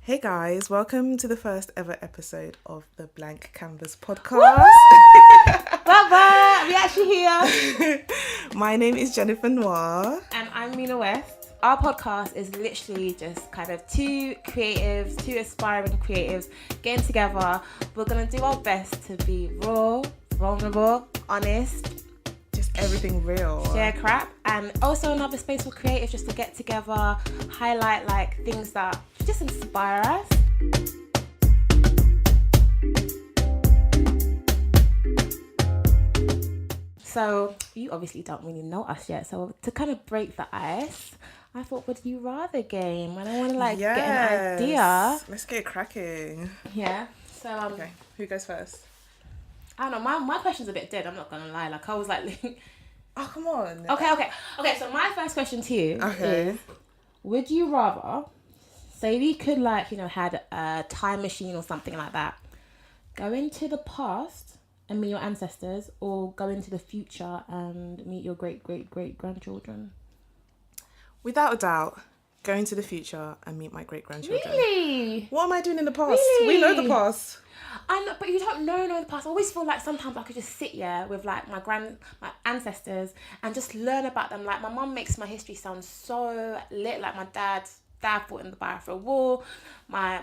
Hey guys, welcome to the first ever episode of the Blank Canvas podcast. Bye-bye, we actually here. My name is Jennifer Noir. And I'm Mina West. Our podcast is literally just kind of two aspiring creatives getting together. We're going to do our best to be raw, vulnerable, honest. Just everything real. Share crap. And also another space for creatives just to get together, highlight like things that just inspire us. So you obviously don't really know us yet. So to kind of break the ice, I thought, would you rather game? And I want to get an idea. Let's get cracking. Yeah. So okay, who goes first? I don't know. My question's a bit dead. I'm not gonna lie. Like I was like, oh come on. Okay. So my first question to you is: would you rather, say we could had a time machine or something like that, go into the past and meet your ancestors, or go into the future and meet your great grandchildren? Without a doubt, go into the future and meet my great grandchildren. Really? What am I doing in the past? Really? We know the past. I know, but you don't know the past. I always feel like sometimes I could just sit here with like my ancestors and just learn about them. Like my mum makes my history sound so lit. Like my dad fought in the Biafra War. My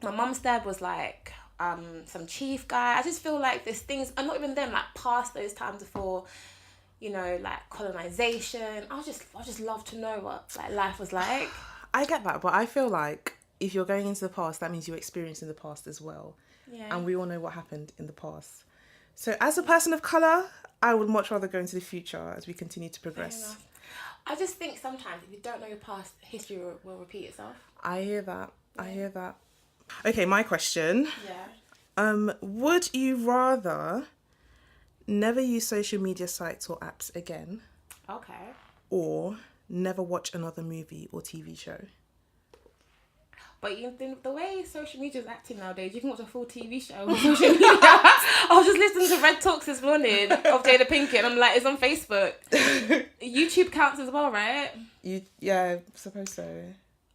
mum's dad was like some chief guy. I just feel like there's things, and not even them, like past those times before, like colonization. I just love to know what like life was like. I get that, but I feel like if you're going into the past, that means you're experiencing the past as well. Yeah. And we all know what happened in the past. So as a person of colour, I would much rather go into the future as we continue to progress. I just think sometimes if you don't know your past, history will repeat itself. I hear that. Okay, my question. Yeah. Would you rather never use social media sites or apps again? Okay. Or never watch another movie or TV show? But you think the way social media is acting nowadays, you can watch a full TV show on social media. I was just listening to Red Talks this morning of Jada Pinkett, and I'm like, it's on Facebook. YouTube counts as well, right? Yeah, I suppose so.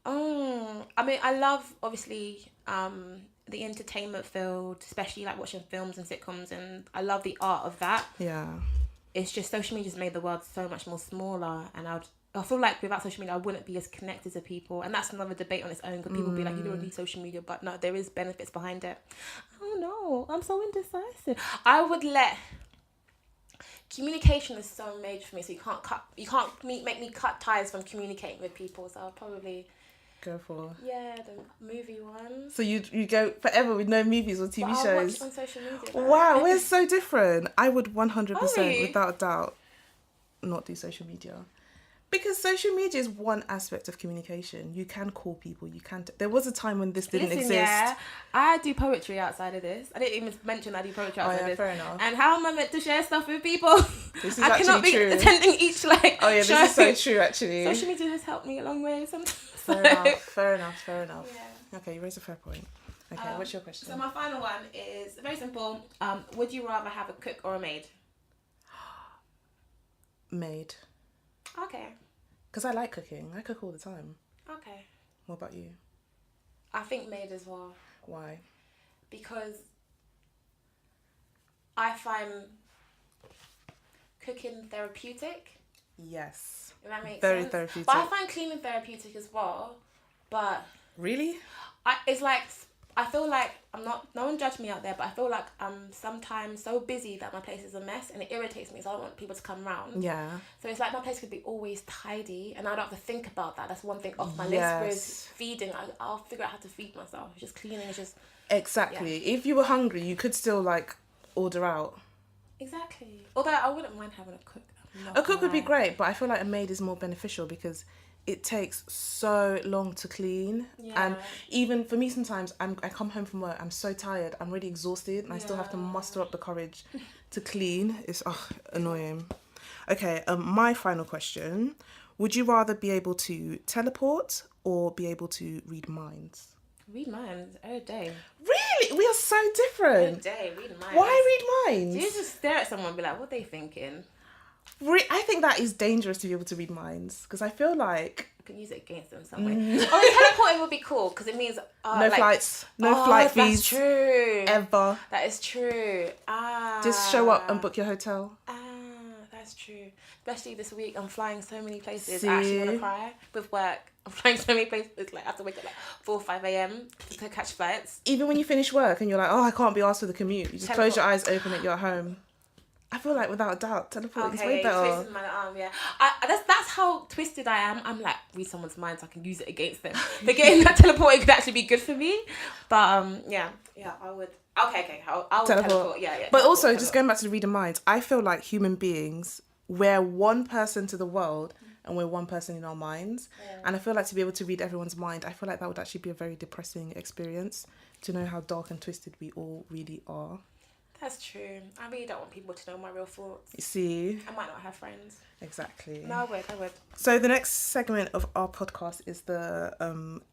I mean, I love, obviously, the entertainment field, especially like watching films and sitcoms, and I love the art of that. Yeah. It's just social media's made the world so much more smaller, and I feel like without social media I wouldn't be as connected to people, and that's another debate on its own, because people be like, you don't need social media, but no, there is benefits behind it. Oh no, I'm so indecisive. I would let communication is so major for me, so you can't make me cut ties from communicating with people, so I'll probably go for the movie one. So you go forever with no movies or TV but shows? I'll watch on social media. Wow, we're so different. I would 100% really? without a doubt not do social media, because social media is one aspect of communication. You can call people. You can. There was a time when this didn't exist. Yeah, I do poetry outside of this. I didn't even mention I do poetry outside of this. Fair enough. And how am I meant to share stuff with people? This is I cannot be true. attending each like. Oh yeah, show. this is so true actually. Social media has helped me a long way sometimes. Fair enough. Yeah. Okay, you raise a fair point. Okay, what's your question? So my final one is very simple. Would you rather have a cook or a maid? Maid. Okay. Because I like cooking. I cook all the time. Okay. What about you? I think maid as well. Why? Because I find cooking therapeutic. Yes. If that makes Very sense. therapeutic. But I find cleaning therapeutic as well. But really? It's like, I feel like no one judge me out there, but I feel like I'm sometimes so busy that my place is a mess, and it irritates me, so I don't want people to come round. Yeah. So it's like my place could be always tidy, and I don't have to think about that. That's one thing off my list. Whereas feeding, I'll figure out how to feed myself. Just cleaning is just... Exactly. Yeah. If you were hungry, you could still like order out. Exactly. Although I wouldn't mind having a cook. A cook would be great, but I feel like a maid is more beneficial because it takes so long to clean. Yeah. And even for me, sometimes I come home from work, I'm so tired, I'm really exhausted, and I still have to muster up the courage to clean. It's annoying. Okay, my final question. Would you rather be able to teleport or be able to read minds? Read minds every day. Really? We are so different. Every day, read minds. Why read minds? Do you just stare at someone and be like, what are they thinking? I think that is dangerous to be able to read minds, because I feel like I can use it against them some way. Teleporting would be cool because it means no flights, no flight fees. That's true. Ever. That is true. Just show up and book your hotel. That's true. Especially this week, I'm flying so many places. See? I actually want to cry with work. I'm flying so many places. Like I have to wake up like 4 or 5 a.m. to catch flights. Even when you finish work and you're like, oh, I can't be asked for the commute. You just close your eyes, open it, you're at home. I feel like without a doubt, teleporting is way better. Twisted my arm, yeah. That's how twisted I am. I'm like, read someone's mind so I can use it against them. Forgetting that teleporting could actually be good for me. But yeah, I would. Okay, I'll teleport. Yeah. But also, just going back to the reading minds, I feel like human beings, we're one person to the world and we're one person in our minds. Yeah. And I feel like to be able to read everyone's mind, I feel like that would actually be a very depressing experience, to know how dark and twisted we all really are. That's true. I really don't want people to know my real thoughts. You see? I might not have friends. Exactly. No, I would. So the next segment of our podcast is the,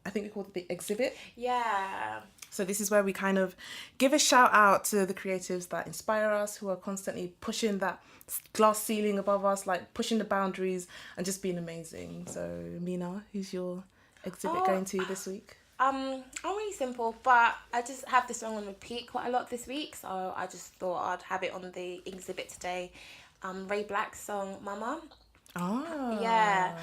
I think we call it the exhibit. Yeah. So this is where we kind of give a shout out to the creatives that inspire us, who are constantly pushing that glass ceiling above us, like pushing the boundaries and just being amazing. So Mina, who's your exhibit going to this week? I'm really simple, but I just have this song on repeat quite a lot this week, so I just thought I'd have it on the exhibit today. Ray Black's song Mama. Oh. Yeah.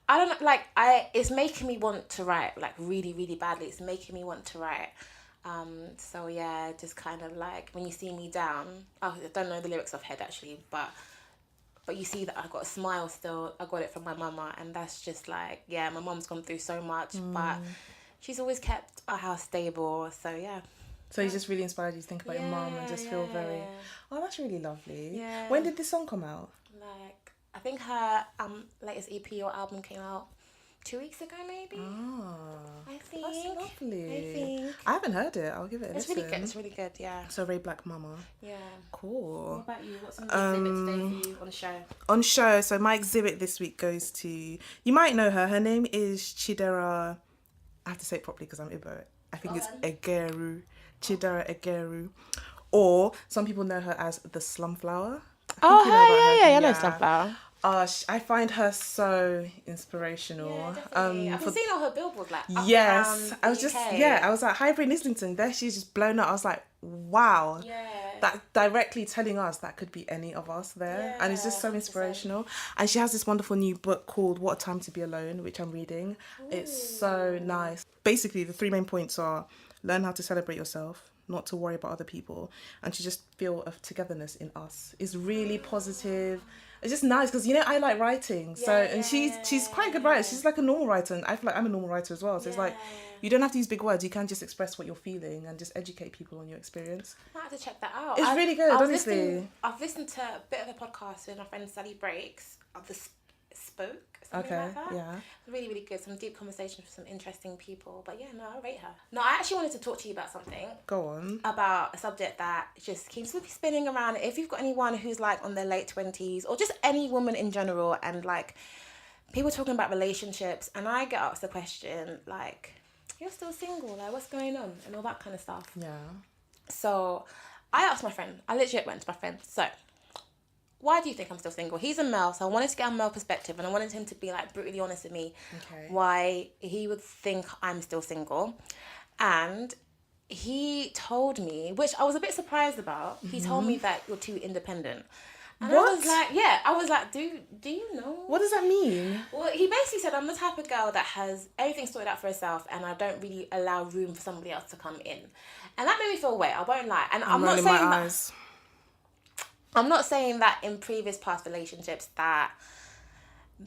I don't know, it's making me want to write, like really, really badly. It's making me want to write. So yeah, just kind of like when you see me down. I don't know the lyrics off head actually, but you see that I got a smile still. I got it from my mama, and that's just like, yeah, my mom's gone through so much, but she's always kept our house stable. So yeah. So he just really inspired you to think about your mum and just feel very, oh, that's really lovely. Yeah. When did this song come out? Like, I think her latest EP or album came out 2 weeks ago, maybe. Oh, I think. That's lovely. I think. I haven't heard it. I'll give it a listen. It's really good, yeah. So Ray Black Mama. Yeah. Cool. What about you? What's on the exhibit today for you on the show? On show, so my exhibit this week goes to, you might know her. Her name is Chidera. I have to say it properly because I'm Igbo. I think it's Egeru. Chidera Egeru. Or some people know her as the Slumflower. I know Slumflower. I find her so inspirational. Yeah, definitely. I've seen all her billboards yes, I was I was at Highbury in Islington. There she's just blown up. I was like, wow. Yeah. That directly telling us that could be any of us there. And it's just so inspirational. 100%. And she has this wonderful new book called What a Time to Be Alone, which I'm reading. Ooh. It's so nice. Basically, the 3 main points are learn how to celebrate yourself, not to worry about other people, and to just feel a togetherness in us. It's really positive. It's just nice because, I like writing. She's quite a good writer. She's like a normal writer, and I feel like I'm a normal writer as well. So it's like, you don't have to use big words. You can just express what you're feeling and just educate people on your experience. I have to check that out. It's really good, honestly. I've listened to a bit of a podcast with my friend Sally Breaks of the Spoke. Something like that. Yeah. Really, really good. Some deep conversations with some interesting people. But yeah, no, I rate her. No, I actually wanted to talk to you about something. Go on. About a subject that just keeps spinning around. If you've got anyone who's like on their late 20s, or just any woman in general, and like people talking about relationships, and I get asked the question like, you're still single, like what's going on, and all that kind of stuff. Yeah. So I asked my friend, I literally went to my friend, so why do you think I'm still single? He's a male, so I wanted to get a male perspective, and I wanted him to be like brutally honest with me. Okay. Why he would think I'm still single. And he told me, which I was a bit surprised about, he told me that you're too independent. And what? I was like, do you know? What does that mean? Well, he basically said I'm the type of girl that has everything sorted out for herself, and I don't really allow room for somebody else to come in. And that made me feel weird, I won't lie. And I'm not saying that. I'm not saying that in previous past relationships that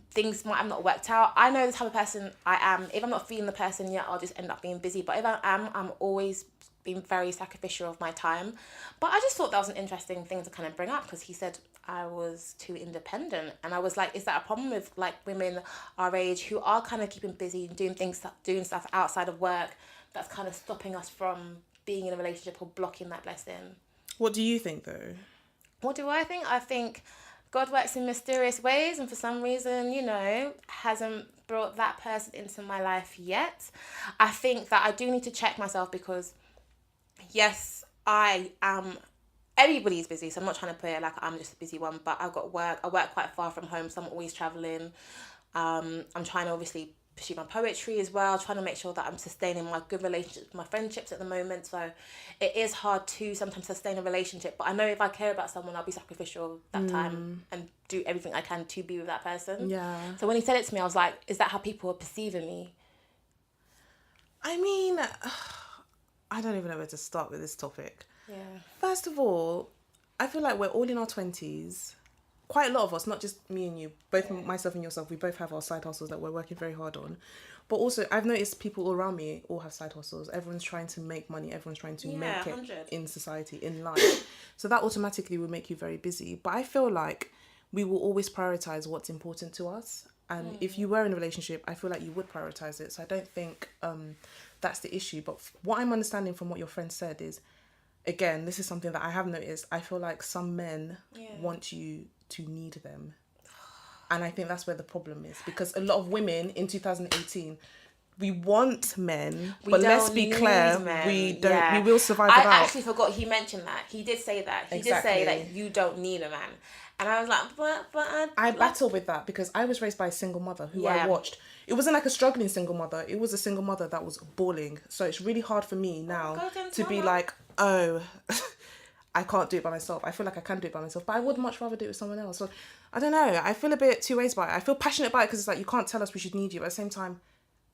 things might have not worked out. I know the type of person I am. If I'm not feeling the person yet, I'll just end up being busy. But if I am, I'm always being very sacrificial of my time. But I just thought that was an interesting thing to kind of bring up, because he said I was too independent. And I was like, is that a problem with like women our age who are kind of keeping busy and doing stuff outside of work that's kind of stopping us from being in a relationship or blocking that blessing? What do you think though? What do I think? I think God works in mysterious ways, and for some reason, hasn't brought that person into my life yet. I think that I do need to check myself, because yes, I am everybody's busy, so I'm not trying to put it like I'm just a busy one, but I've got work. I work quite far from home, so I'm always traveling. I'm trying to obviously pursue my poetry as well, trying to make sure that I'm sustaining my good relationships with my friendships at the moment. So it is hard to sometimes sustain a relationship, but I know if I care about someone, I'll be sacrificial that time and do everything I can to be with that person. Yeah. So when he said it to me, I was like, is that how people are perceiving me? I mean, I don't even know where to start with this topic. Yeah. First of all, I feel like we're all in our 20s. Quite a lot of us, not just me and you, both myself and yourself, we both have our side hustles that we're working very hard on. But also, I've noticed people all around me all have side hustles. Everyone's trying to make money. Everyone's trying to make it 100. in society, in life. So that automatically will make you very busy. But I feel like we will always prioritize what's important to us. And if you were in a relationship, I feel like you would prioritize it. So I don't think that's the issue. But what I'm understanding from what your friend said is, again, this is something that I have noticed. I feel like some men want you to need them. And I think that's where the problem is. Because a lot of women in 2018, we want men, but let's be clear, we don't. Yeah. We will survive without. I actually forgot he mentioned that. He did say that. He did say that you don't need a man. And I was like, but I battle with that because I was raised by a single mother who I watched. It wasn't like a struggling single mother. It was a single mother that was bawling. So it's really hard for me now to be like, oh, I can't do it by myself. I feel like I can do it by myself, but I would much rather do it with someone else. So I don't know. I feel a bit two ways about it. I feel passionate about it because it's like, you can't tell us we should need you. But at the same time,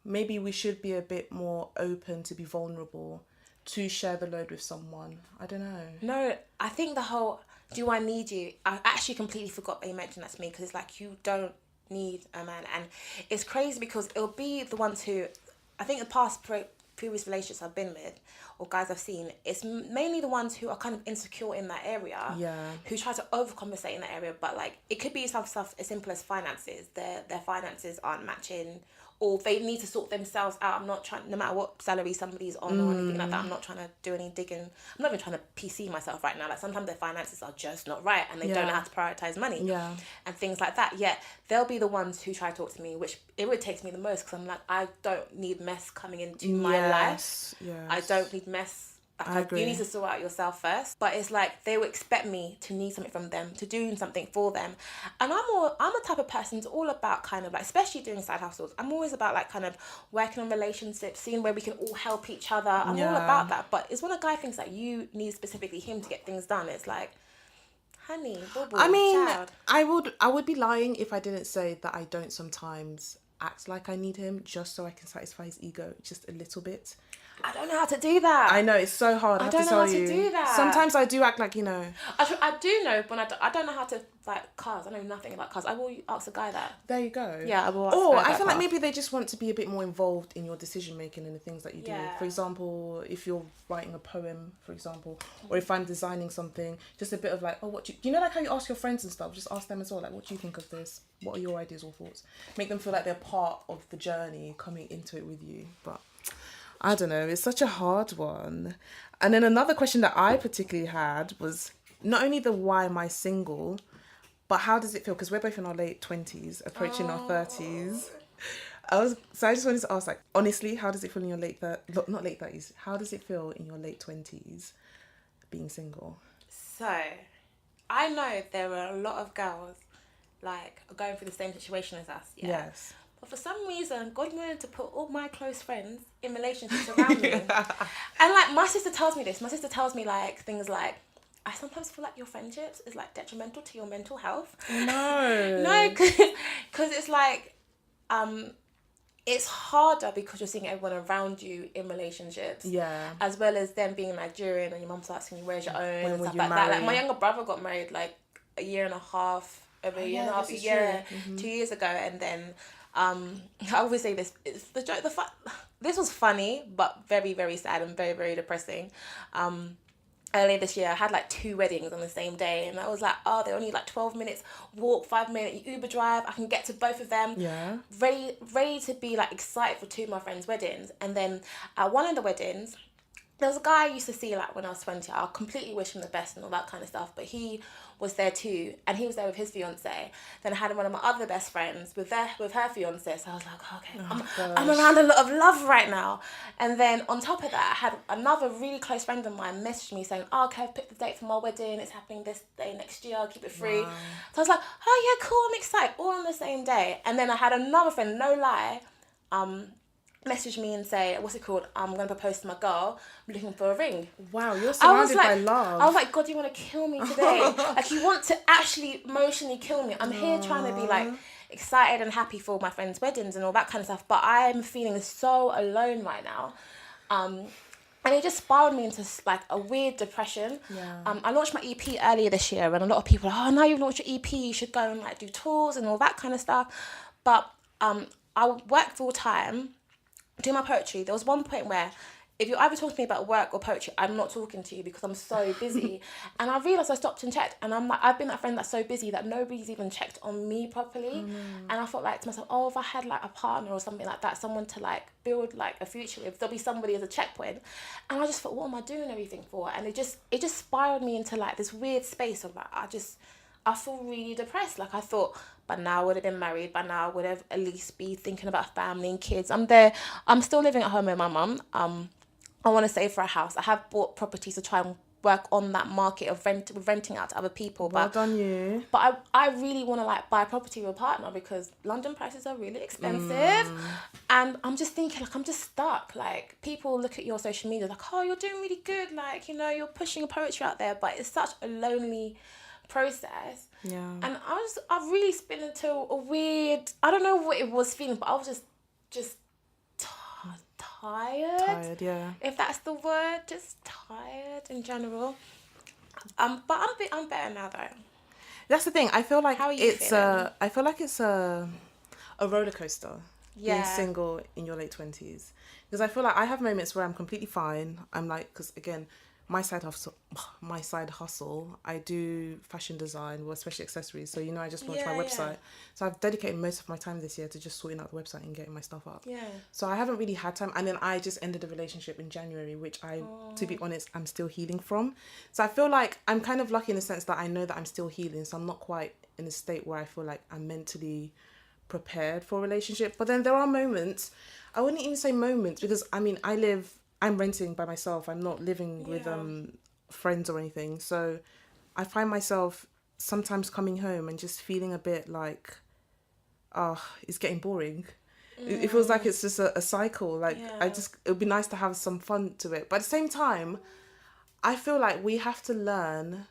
maybe we should be a bit more open to be vulnerable, to share the load with someone. I don't know. No, I think the whole, do I need you? I actually completely forgot that you mentioned that to me, because it's like, you don't need a man. And it's crazy because it'll be the ones who, I think the past previous relationships I've been with, or guys I've seen, it's mainly the ones who are kind of insecure in that area, who try to overcompensate in that area. But like, it could be stuff as simple as finances. Their finances aren't matching, or they need to sort themselves out. I'm not trying, no matter what salary somebody's on or anything like that, I'm not trying to do any digging. I'm not even trying to PC myself right now. Like, sometimes their finances are just not right, and they don't know how to prioritize money and things like that. Yet they'll be the ones who try to talk to me, which irritates me the most, because I'm like, I don't need mess coming into my life. I don't need mess. I agree. You need to sort out yourself first. But it's like, they will expect me to need something from them, to do something for them. And I'm a type of person who's all about kind of like, especially doing side hustles, I'm always about like kind of working on relationships, seeing where we can all help each other. I'm all about that. But it's when a guy thinks that you need specifically him to get things done, it's like, honey, bubble, I mean, child. I would be lying if I didn't say that I don't sometimes act like I need him just so I can satisfy his ego just a little bit. I don't know how to do that. I know, it's so hard. I don't know how to do that. Sometimes I do act like, you know. I do know, but I don't know how to, like, cars. I know nothing about cars. I will ask a guy that. There you go. Yeah, I will ask a guy I feel like maybe they just want to be a bit more involved in your decision making and the things that you do. For example, if you're writing a poem, for example, or if I'm designing something, just a bit of like, oh, what do you know, like how you ask your friends and stuff? Just ask them as well, like, what do you think of this? What are your ideas or thoughts? Make them feel like they're part of the journey coming into it with you. But I don't know, it's such a hard one. And then another question that I particularly had was not only the why am I single, but how does it feel? Because we're both in our late 20s, approaching our 30s. I just wanted to ask, like, honestly, how does it feel in your not late 30s, how does it feel in your late 20s being single? So, I know there are a lot of girls, like, going through the same situation as us. Yeah? Yes. But for some reason, God wanted to put all my close friends in relationships around me. And like, my sister tells me this. My sister tells me like things like, I sometimes feel like your friendships is like detrimental to your mental health. No. No, because it's like, it's harder because you're seeing everyone around you in relationships. Yeah. As well as them being Nigerian and your mum's asking you, where's your own? When and stuff like that. Like, my younger brother got married like a year and a half, 2 years ago. And then, I always say this, it's the joke, this was funny, but very, very sad and very, very depressing. Earlier this year, I had like 2 weddings on the same day, and I was like, oh, they're only like 12 minutes walk, 5-minute Uber drive, I can get to both of them. Yeah. Ready to be like excited for 2 of my friends' weddings. And then at one of the weddings, there was a guy I used to see like when I was 20. I completely wish him the best and all that kind of stuff. But he was there too, and he was there with his fiance. Then I had one of my other best friends with her fiance. So I was like, okay, I'm around a lot of love right now. And then on top of that, I had another really close friend of mine message me saying, oh, okay, I've picked the date for my wedding. It's happening this day next year. I'll keep it free. Wow. So I was like, oh yeah, cool. I'm excited. All on the same day. And then I had another friend, no lie, message me and say, what's it called? I'm going to propose to my girl. I'm looking for a ring. Wow, you're surrounded by love. I was like, God, you want to kill me today? Like, you want to actually emotionally kill me. I'm here trying to be like excited and happy for my friends' weddings and all that kind of stuff. But I'm feeling so alone right now. And it just spiraled me into like a weird depression. Yeah. I launched my EP earlier this year, and a lot of people are, oh, now you've launched your EP, you should go and like do tours and all that kind of stuff. But I work full time, do my poetry. There was one point where if you're either talking to me about work or poetry, I'm not talking to you because I'm so busy. And I realised I stopped and checked, and I'm like, I've been that friend that's so busy that nobody's even checked on me properly. And I thought like to myself, oh, if I had like a partner or something like that, someone to like build like a future with, there'll be somebody as a checkpoint. And I just thought, what am I doing everything for? And it just spiraled me into like this weird space of like, I feel really depressed. Like I thought, by now I would have been married. By now I would have at least be thinking about family and kids. I'm there. I'm still living at home with my mum. I want to save for a house. I have bought properties to try and work on that market of renting out to other people. Well done you. But I really want to like buy a property with a partner because London prices are really expensive. And I'm just thinking like I'm just stuck. Like people look at your social media like, oh, you're doing really good. Like, you know, you're pushing your poetry out there. But it's such a lonely process. Yeah. And I really spun into a weird, I don't know what it was feeling, but I was just tired. Tired, yeah. If that's the word, just tired in general. But I'm better now though. That's the thing. I feel like How are you feeling? I feel like it's a roller coaster. Yeah. Being single in your late 20s, because I feel like I have moments where I'm completely fine. I'm like, because again, my side hustle, I do fashion design, well, especially accessories. So, you know, I just launched my website. Yeah. So I've dedicated most of my time this year to just sorting out the website and getting my stuff up. Yeah. So I haven't really had time. And then I just ended a relationship in January, which to be honest, I'm still healing from. So I feel like I'm kind of lucky in the sense that I know that I'm still healing. So I'm not quite in a state where I feel like I'm mentally prepared for a relationship. But then there are moments, I wouldn't even say moments, because I mean, I'm renting by myself. I'm not living with friends or anything. So I find myself sometimes coming home and just feeling a bit like, it's getting boring. It feels like it's just a cycle. Like it would be nice to have some fun to it. But at the same time, I feel like we have to learn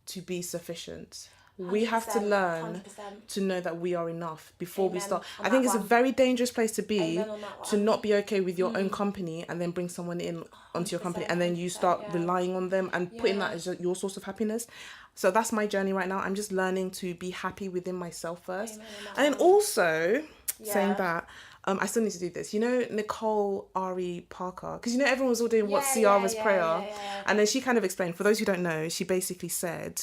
to be sufficient. We have to learn 100%. to know that we are enough before we start. On I think that it's a one. very dangerous place to be, Amen on that one. to not be okay with your own company and then bring someone in onto your company and then you start relying on them and putting that as your source of happiness. So that's my journey right now. I'm just learning to be happy within myself first. And then also saying that, I still need to do this. You know, Nicole Ari Parker, because you know everyone was all doing Ciara's prayer, and then she kind of explained. For those who don't know, she basically said,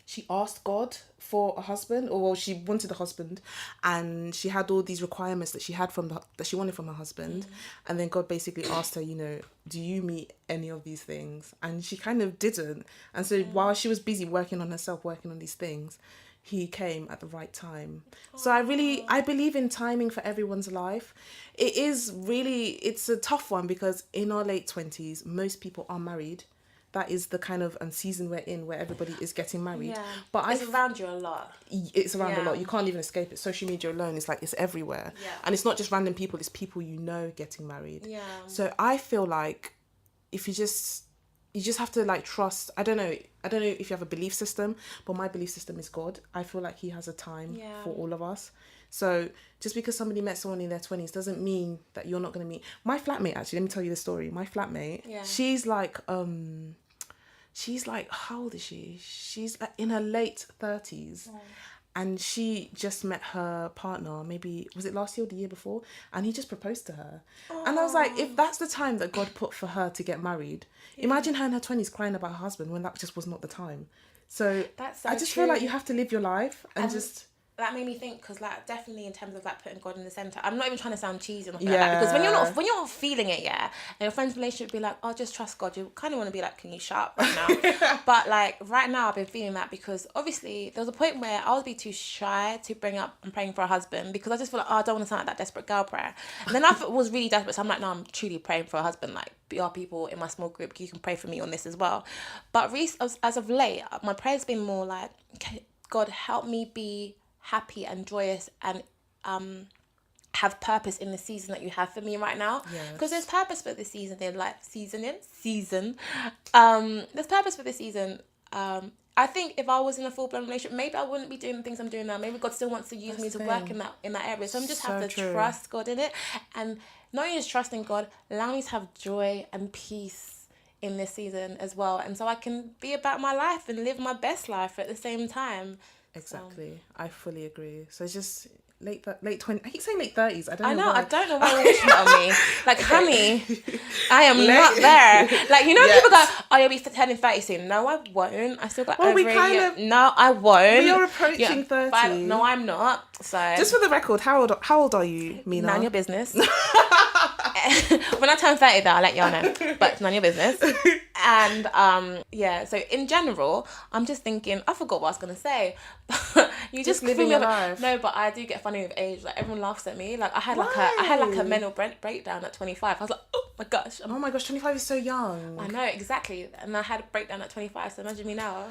she asked God for a husband, or well, she wanted a husband, and she had all these requirements that she had that she wanted from her husband, and then God basically asked her, you know, do you meet any of these things? And she kind of didn't, and so while she was busy working on herself, working on these things, he came at the right time. So I believe in timing for everyone's life. It's a tough one because in our late 20s, most people are married. That is the kind of season we're in where everybody is getting married. Yeah. But it's around you a lot. It's around a lot. You can't even escape it. Social media alone is like, it's everywhere. Yeah. And it's not just random people, it's people you know getting married. Yeah. So I feel like if you just have to like trust. I don't know if you have a belief system, but my belief system is God. I feel like he has a time for all of us. So just because somebody met someone in their 20s doesn't mean that you're not going to meet. My flatmate, actually, let me tell you the story. My flatmate, she's like, how old is she? She's in her late 30s. Oh. And she just met her partner, maybe, was it last year or the year before? And he just proposed to her. Oh. And I was like, if that's the time that God put for her to get married, imagine her in her 20s crying about her husband when that just was not the time. So I just feel like you have to live your life and just... that made me think, because like definitely in terms of like putting God in the center, I'm not even trying to sound cheesy or nothing like that, because when you're not feeling it, and your friend's relationship be like, oh, just trust God, you kind of want to be like, can you shut up right now? But like right now I've been feeling that, because obviously there was a point where I would be too shy to bring up I'm praying for a husband, because I just feel like, oh, I don't want to sound like that desperate girl prayer. And then I was really desperate, so I'm like, no, I'm truly praying for a husband. Like, are people in my small group, you can pray for me on this as well. But as of late, my prayer's been more like, okay, God, help me be happy and joyous and have purpose in the season that you have for me right now. Because there's purpose for this season in like season. There's purpose for this season. I think if I was in a full-blown relationship, maybe I wouldn't be doing the things I'm doing now. Maybe God still wants to use me to work in that area. So I'm just have to trust God in it, and not only just trusting God, allow me to have joy and peace in this season as well, and so I can be about my life and live my best life at the same time. Exactly. I fully agree. So it's just late 20s. I keep saying late 30s. I don't know why you're wishing on me. Like, honey, I am not there. Like, you know, people go, oh, you'll be turning 30 soon. No, I won't. I still got over a year. No, I won't. We are approaching 30. No, I'm not. So just for the record, how old are you, Mina? None your business. When I turn 30 though, I'll let y'all know. But none your business. And so in general, I'm just thinking, I forgot what I was gonna say. You just living your life. No, but I do get funny with age. Like, everyone laughs at me. Like, I had like a mental breakdown at 25. I was like, oh my gosh. 25 is so young. I know, exactly. And I had a breakdown at 25. So imagine me now.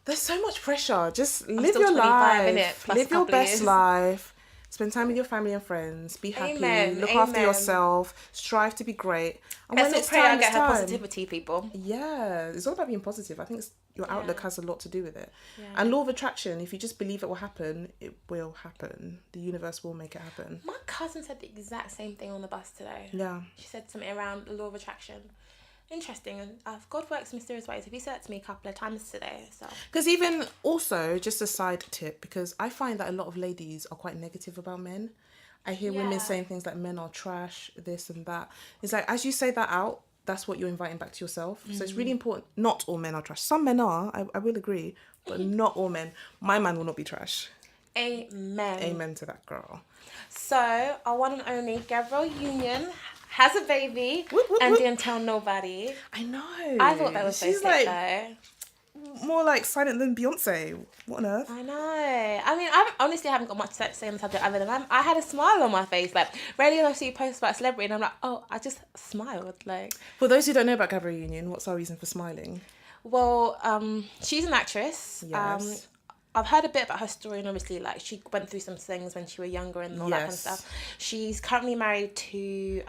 There's so much pressure. Just live your life. Live your best life. Spend time with your family and friends. Be happy. Look after yourself. Strive to be great. And when it's time, I get her positivity, people. Yeah, it's all about being positive. I think your outlook has a lot to do with it. Yeah. And law of attraction, if you just believe it will happen, it will happen. The universe will make it happen. My cousin said the exact same thing on the bus today. Yeah. She said something around the law of attraction. Interesting. And God works mysterious ways. He said it to me a couple of times today. So, because even also, just a side tip, because I find that a lot of ladies are quite negative about men. I hear women saying things like men are trash, this and that. It's like, as you say that out, that's what you're inviting back to yourself. So it's really important. Not all men are trash. Some men are, I will agree, but not all men. My man will not be trash. Amen. Amen to that, girl. So our one and only Gabrielle Union has a baby and didn't tell nobody. I know. I thought that was so sick, though. More like silent than Beyonce. What on earth? I know. I mean, I honestly haven't got much to say on the subject other than I had a smile on my face. Like, rarely I see posts about celebrity and I'm like, oh, I just smiled. Like, for those who don't know about Gabrielle Union, what's our reason for smiling? Well, she's an actress. Yes. I've heard a bit about her story, and obviously, like, she went through some things when she was younger and all that kind of stuff. She's currently married to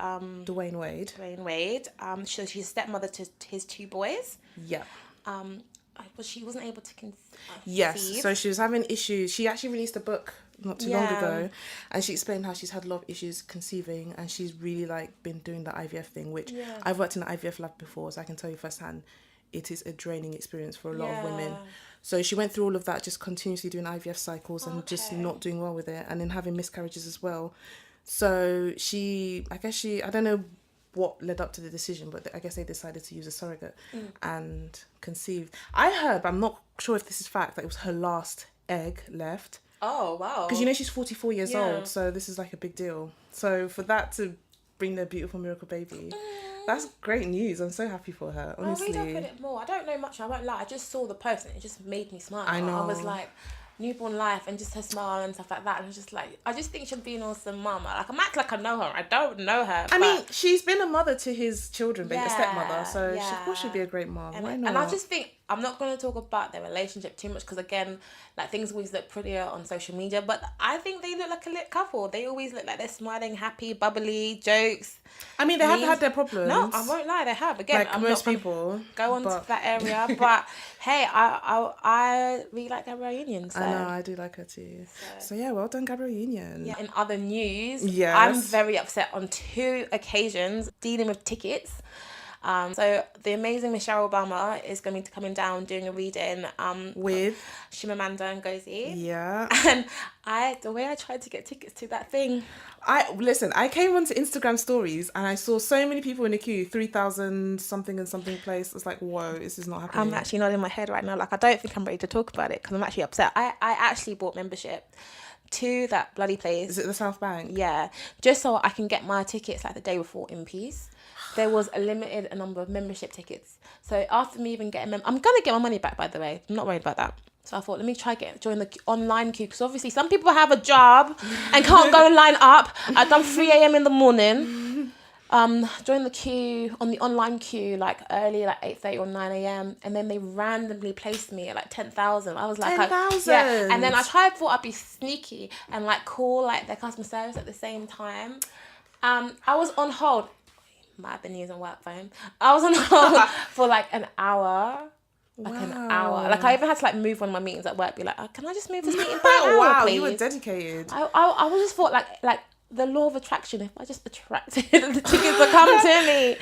Dwayne Wade. So she's stepmother to his two boys. Yeah. But she wasn't able to conceive. Yes, so she was having issues. She actually released a book not too long ago, and she explained how she's had a lot of issues conceiving, and she's really like been doing the IVF thing, which I've worked in the IVF lab before, so I can tell you firsthand, it is a draining experience for a lot of women. So she went through all of that, just continuously doing IVF cycles and just not doing well with it, and then having miscarriages as well. So I don't know what led up to the decision, but I guess they decided to use a surrogate and conceive. I heard, but I'm not sure if this is fact, that it was her last egg left. Oh, wow. Because, you know, she's 44 years old, so this is like a big deal. So for that to bring their beautiful miracle baby, that's great news. I'm so happy for her, honestly. I'll read up on it more. I don't know much, I won't lie. I just saw the post and it just made me smile. I know. I was like, newborn life, and just her smile and stuff like that, and it's just like, I just think she'll be an awesome mama. Like, I'm acting like I know her. I don't know her. I mean, she's been a mother to his children, a stepmother, so she, of course she'd be a great mom. Why not? And I just think, I'm not going to talk about their relationship too much, because again, like, things always look prettier on social media, but I think they look like a lit couple. They always look like they're smiling, happy, bubbly, jokes. I mean, they have had their problems. No, I won't lie, they have. Again, like most people. Go on to that area, but hey, I really like Gabrielle Union. So. I know, I do like her too. So yeah, well done, Gabrielle Union. Yeah. In other news, I'm very upset on 2 occasions dealing with tickets. So the amazing Michelle Obama is going to be coming down doing a reading with Chimamanda Ngozi. Yeah. And the way I tried to get tickets to that thing. I came onto Instagram stories and I saw so many people in the queue, 3,000 something and something place. It's like, whoa, this is not happening. I'm actually not in my head right now. Like, I don't think I'm ready to talk about it because I'm actually upset. I actually bought membership to that bloody place. Is it the South Bank? Yeah, just so I can get my tickets like the day before in peace. There was a limited number of membership tickets. So after me even getting I'm gonna get my money back, by the way. I'm not worried about that. So I thought, let me try join the online queue, because obviously some people have a job and can't go and line up at 3 a.m. in the morning. Join the queue on the online queue like early, like 8:30 or 9 a.m. and then they randomly placed me at like 10,000. I was like, 10,000. Yeah. And then I thought I'd be sneaky and like call like their customer service at the same time. I was on hold. Might have been using work phone. I was on hold for like an hour. An hour. Like I even had to like move one of my meetings at work. Be like, can I just move this meeting by an hour, wow, please? you were dedicated. I was just thought like the law of attraction. If I just attracted the tickets to come to me,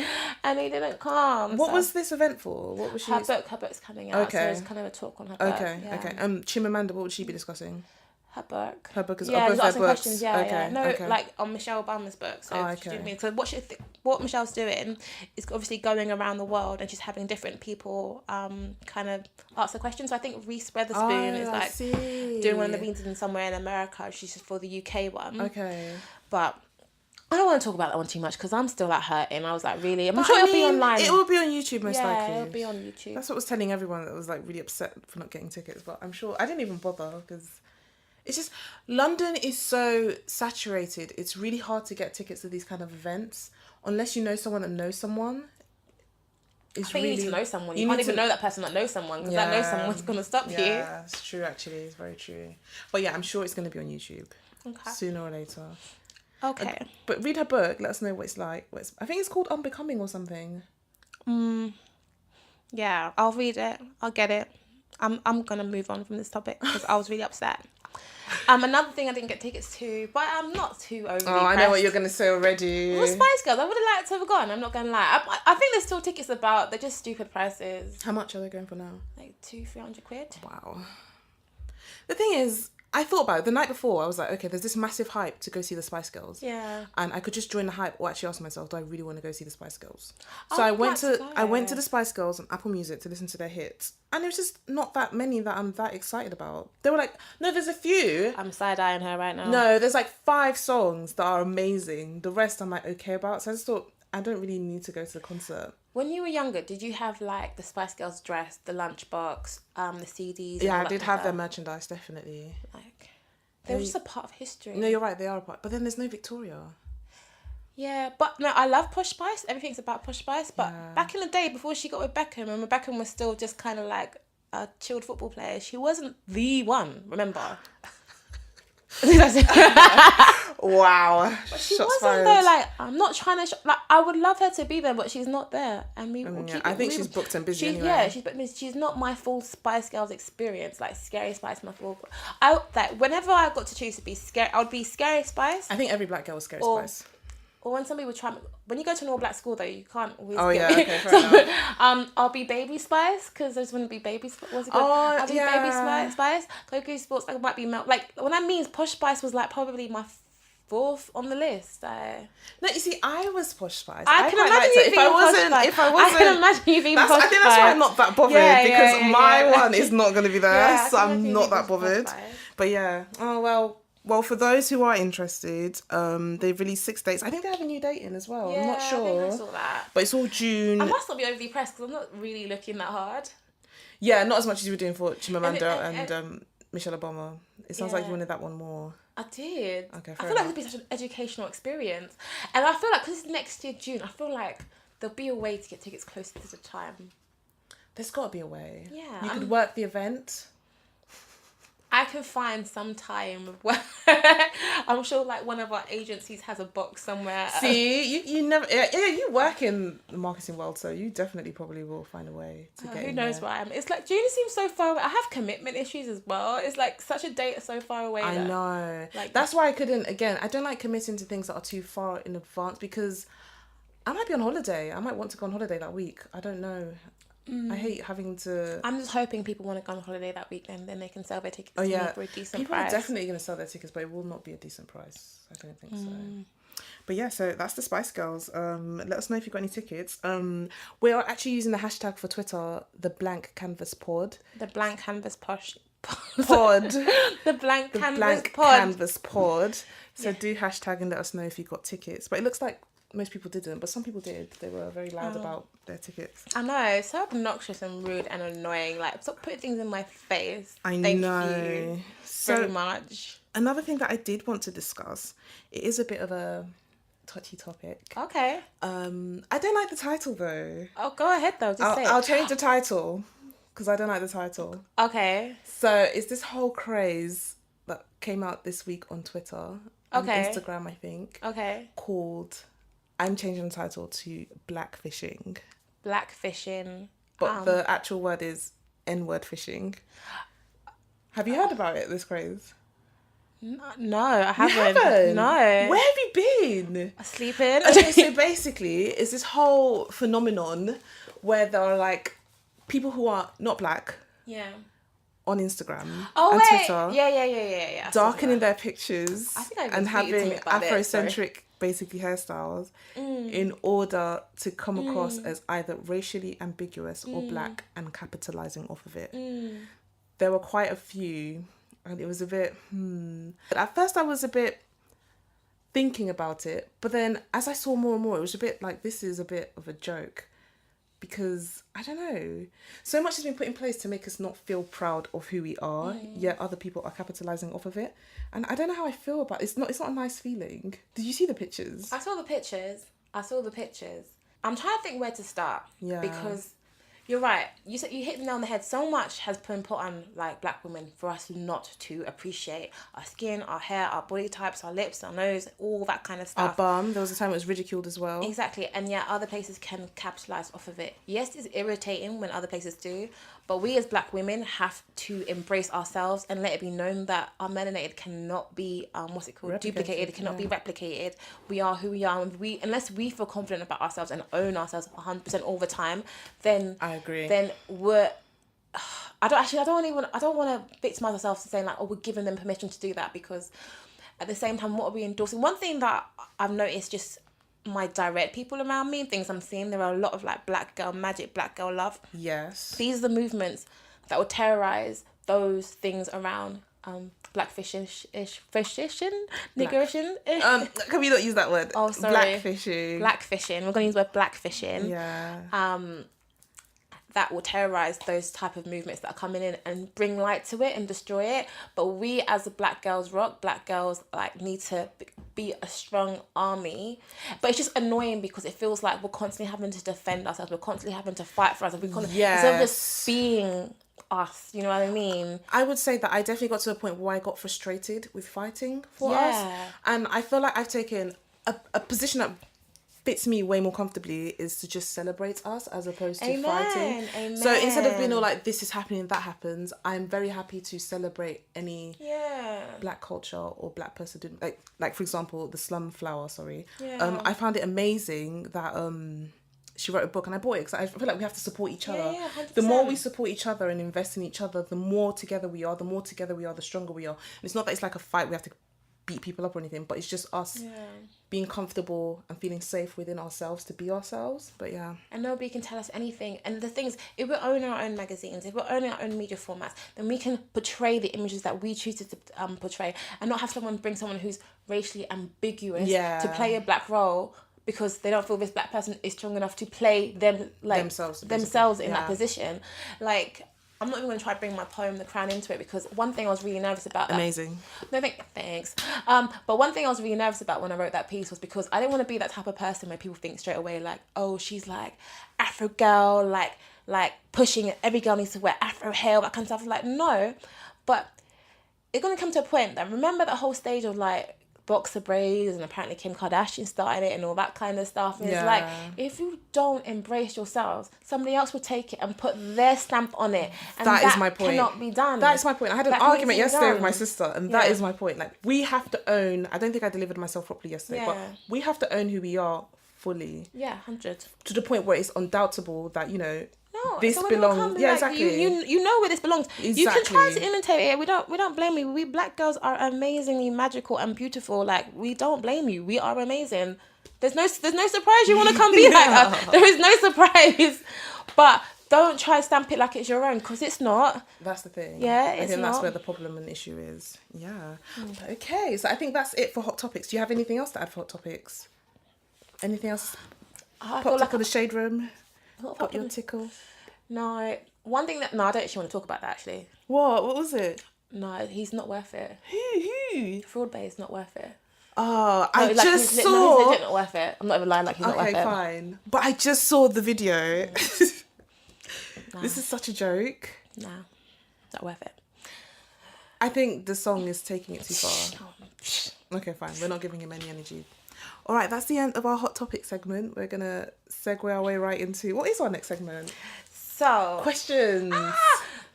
and they didn't come. What was this event for? What was she? Her book's coming out. Okay. So it's kind of a talk on her book. Okay. Yeah. Okay. Chimamanda, what would she be discussing? Her book. Her book is yeah, both just their asking books. questions. Yeah, okay. yeah. No, okay. like on Michelle Obama's book. So, okay. So what Michelle's doing is obviously going around the world and she's having different people kind of ask the questions. So I think Reese Witherspoon is like doing one of the meetings somewhere in America. She's just for the UK one. Okay. But I don't want to talk about that one too much because I'm still like hurting. I was like, really? I'm sure it'll be online. It will be on YouTube most likely. Yeah, it'll be on YouTube. That's what I was telling everyone that was like really upset for not getting tickets. But I'm sure I didn't even bother because it's just London is so saturated. It's really hard to get tickets to these kind of events unless you know someone that knows someone. I think you need to know someone. You can't even know that person that knows someone because that knows someone's going to stop you. Yeah, it's true actually. It's very true. But yeah, I'm sure it's going to be on YouTube sooner or later. Okay. But read her book. Let us know what it's like. I think it's called Unbecoming or something. Yeah, I'll read it. I'll get it. I'm going to move on from this topic because I was really upset. Another thing I didn't get tickets to, but I'm not too overly Oh, I know what you're going to say already. Well, Spice Girls, I would have liked to have gone. I'm not going to lie. I think there's still tickets about. They're just stupid prices. How much are they going for now? Like 200-300 quid. Wow. The thing is, I thought about it the night before. I was like, okay, there's this massive hype to go see the Spice Girls. Yeah. And I could just join the hype or actually ask myself, do I really want to go see the Spice Girls? So I went to the Spice Girls on Apple Music to listen to their hits. And it was just not that many that I'm that excited about. They were like, no, there's a few. I'm side-eyeing her right now. No, there's like 5 songs that are amazing. The rest I'm like okay about. So I just thought, I don't really need to go to the concert. When you were younger, did you have like the Spice Girls dress, the lunchbox, the CDs? Yeah, I did have their merchandise, definitely. Like, they were just a part of history. No, you're right, they are a part. But then there's no Victoria. Yeah, but no, I love Posh Spice. Everything's about Posh Spice. But back in the day, before she got with Beckham, and Beckham was still just kind of like a chilled football player, she wasn't the one, remember? Wow. But she wasn't there. Like, I'm not trying to like, I would love her to be there, but she's not there, and we will keep I think she's booked and busy anyway. Yeah, she's not my full Spice Girls experience. Like Scary Spice, my full. Whenever I got to choose to be scary, I would be Scary Spice. I think every black girl was Scary Spice. Or when somebody would try, when you go to an all black school though, you can't always. Oh yeah, okay, fair enough. I'll be Baby Spice because I just want to be Baby. What's it called? Oh, I'll be Baby Spice. Coco Sports. I might be like when I mean Posh Spice was like probably my 4th on the list. No, you see, I was Posh Spice. I can imagine you being Posh Spice. I can imagine you being Posh Spice. I think that's why I'm not that bothered because my one is not going to be there, so I'm not that bothered. But yeah, well, for those who are interested, they've released 6 dates. I think they have a new date in as well. Yeah, I'm not sure. I think I saw that. But it's all June. I must not be overly pressed because I'm not really looking that hard. Yeah, not as much as you were doing for Chimamanda and Michelle Obama. It sounds like you wanted that one more. I did. Okay, I feel like it'd be such an educational experience. And I feel like, because it's next year, June, I feel like there'll be a way to get tickets closer to the time. There's got to be a way. Yeah. You could work the event. I can find some time where I'm sure like one of our agencies has a box somewhere. See, you never, you work in the marketing world, so you definitely probably will find a way to get in. Who knows where I am? It's like June seems so far away. I have commitment issues as well. It's like such a date so far away. I know. Like, that's why I couldn't, again, I don't like committing to things that are too far in advance because I might be on holiday. I might want to go on holiday that week. I don't know. I hate having to... I'm just hoping people want to go on holiday that week and then they can sell their tickets to me for a decent people price. People are definitely going to sell their tickets, but it will not be a decent price. I don't think so. But yeah, so that's the Spice Girls. Let us know if you've got any tickets. We are actually using the hashtag for Twitter, the blank canvas pod. The blank canvas pod. The blank The canvas blank pod. canvas pod. So do hashtag and let us know if you got tickets. But it looks like most people didn't, but some people did. They were very loud about their tickets. I know, so obnoxious and rude and annoying. Like, stop putting things in my face. I Thank know. you So very much. another thing that I did want to discuss, it is a bit of a touchy topic. Okay. I don't like the title though. Oh, go ahead though. Just say it. I'll change the title because I don't like the title. Okay. So it's this whole craze that came out this week on Twitter, on Okay. Instagram, I think, Okay. called, I'm changing the title to Blackfishing. Blackfishing. But the actual word is N-word fishing. Have you heard about it, this craze? No, I haven't. You haven't? No. Where have you been? Sleeping. Okay, so basically, it's this whole phenomenon where there are like people who are not black Yeah. on Instagram Oh, and wait. Twitter, Yeah. darkening their pictures I think I and retweeted having something about it, Afrocentric basically hairstyles in order to come across as either racially ambiguous or black and capitalizing off of it. There were quite a few, and it was a bit But at first I was a bit thinking about it, but then as I saw more and more, it was a bit like, this is a bit of a joke. Because, I don't know, so much has been put in place to make us not feel proud of who we are, yet other people are capitalising off of it. And I don't know how I feel about it. It's not a nice feeling. Did you see the pictures? I saw the pictures. I'm trying to think where to start. Yeah. Because you're right. You said you hit the nail on the head. So much has been put on like black women for us not to appreciate our skin, our hair, our body types, our lips, our nose, all that kind of Our stuff. bum, there was a time it was ridiculed as well. Exactly, and yet other places can capitalise off of it. Yes, it's irritating when other places do, but we as black women have to embrace ourselves and let it be known that our melanated cannot be duplicated, cannot be replicated. We are who we are, and unless we feel confident about ourselves and own ourselves 100% all the time, then I agree. Then we're. I don't want to victimize ourselves to saying like, oh, we're giving them permission to do that, because at the same time, what are we endorsing? One thing that I've noticed, just my direct people around me, things I'm seeing, there are a lot of like black girl magic, black girl love. Yes. These are the movements that will terrorize those things around blackfishing, niggerish. Can we not use that word? Oh, sorry. Blackfishing. We're gonna use the word blackfishing. Yeah. That will terrorize those type of movements that are coming in and bring light to it and destroy it. But we as a black girls like need to be a strong army. But it's just annoying because it feels like we're constantly having to defend ourselves. We're constantly having to fight for ourselves. Instead of just being us, you know what I mean? I would say that I definitely got to a point where I got frustrated with fighting for us. And I feel like I've taken a position that fits me way more comfortably is to just celebrate us as opposed to fighting. Amen. So instead of being all like, this is happening, that happens, I'm very happy to celebrate any black culture or black person doing, like for example, the slum flower, I found it amazing that she wrote a book and I bought it because I feel like we have to support each other. Yeah, 100%. The more we support each other and invest in each other, the more together we are, the stronger we are. And it's not that it's like a fight, we have to beat people up or anything, but it's just us being comfortable and feeling safe within ourselves to be ourselves. But and nobody can tell us anything. And the thing is, if we're owning our own magazines, if we're owning our own media formats, then we can portray the images that we choose to portray, and not have someone bring someone who's racially ambiguous to play a black role because they don't feel this black person is strong enough to play themselves in that position. Like, I'm not even going to try to bring my poem, The Crown, into it, because one thing I was really nervous about... Amazing. No, thanks. But one thing I was really nervous about when I wrote that piece was because I didn't want to be that type of person where people think straight away, like, oh, she's like Afro girl, like pushing it. Every girl needs to wear Afro hair, that kind of stuff. Like, no. But it's going to come to a point that, remember that whole stage of like boxer braids, and apparently Kim Kardashian started it and all that kind of stuff, and it's like, if you don't embrace yourselves, somebody else will take it and put their stamp on it, and that is my point. Cannot be done. That is my point. I had an argument yesterday with my sister, and that is my point. Like, we have to own, I don't think I delivered myself properly yesterday, but we have to own who we are fully. 100. To the point where it's undoubtable that, you know, No, this belongs. Yeah, like, exactly. You know where this belongs. Exactly. You can try to imitate it. We don't blame you. We black girls are amazingly magical and beautiful. Like, we don't blame you. We are amazing. There's no surprise you want to come be like us. There is no surprise. But don't try to stamp it like it's your own, because it's not. That's the thing. Yeah, I think that's not. where the problem and issue is. Yeah. Okay, so I think that's it for hot topics. Do you have anything else to add for hot topics? Anything else? I Popped feel up like in the shade room. What Got your tickle. No, one thing that I don't actually want to talk about that actually. What was it? No, he's not worth it. Who? Fraud Bay is not worth it. Oh, No, I like, just he's saw. legit not worth it. I'm not even lying, like he's not worth it. Okay, fine. But I just saw the video. Nah. This is such a joke. Nah, not worth it. I think the song is taking it too far. Okay, fine. We're not giving him any energy. All right, that's the end of our hot topic segment. We're gonna segue our way right into what is our next segment? So Questions.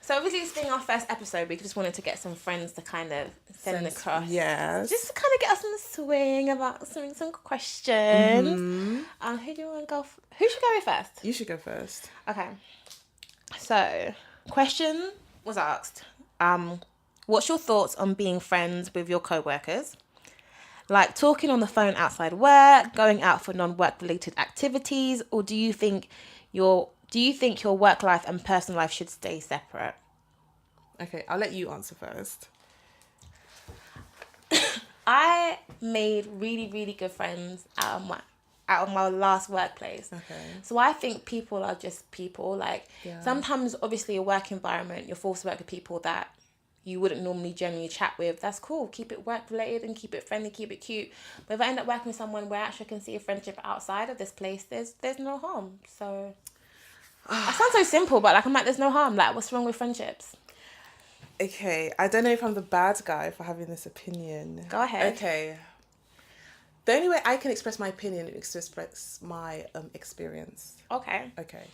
So obviously, this being our first episode, we just wanted to get some friends to kind of send across. Yes. Just to kind of get us in the swing about some questions. Who do you want to go? Who should go first? You should go first. Okay. So, question was asked. What's your thoughts on being friends with your co-workers? Like talking on the phone outside work, going out for non-work related activities, or do you think your work life and personal life should stay separate? Okay, I'll let you answer first. I made really, really good friends out of my last workplace. Okay. So I think people are just people. Like sometimes, obviously, a work environment, you're forced to work with people that you wouldn't normally generally chat with. That's cool. Keep it work related and keep it friendly, keep it cute. But if I end up working with someone where I actually can see a friendship outside of this place, there's no harm. So I sound so simple, but like I'm like, there's no harm. Like, what's wrong with friendships? Okay, I don't know if I'm the bad guy for having this opinion. Go ahead. Okay. The only way I can express my opinion is to express my experience. Okay. Okay.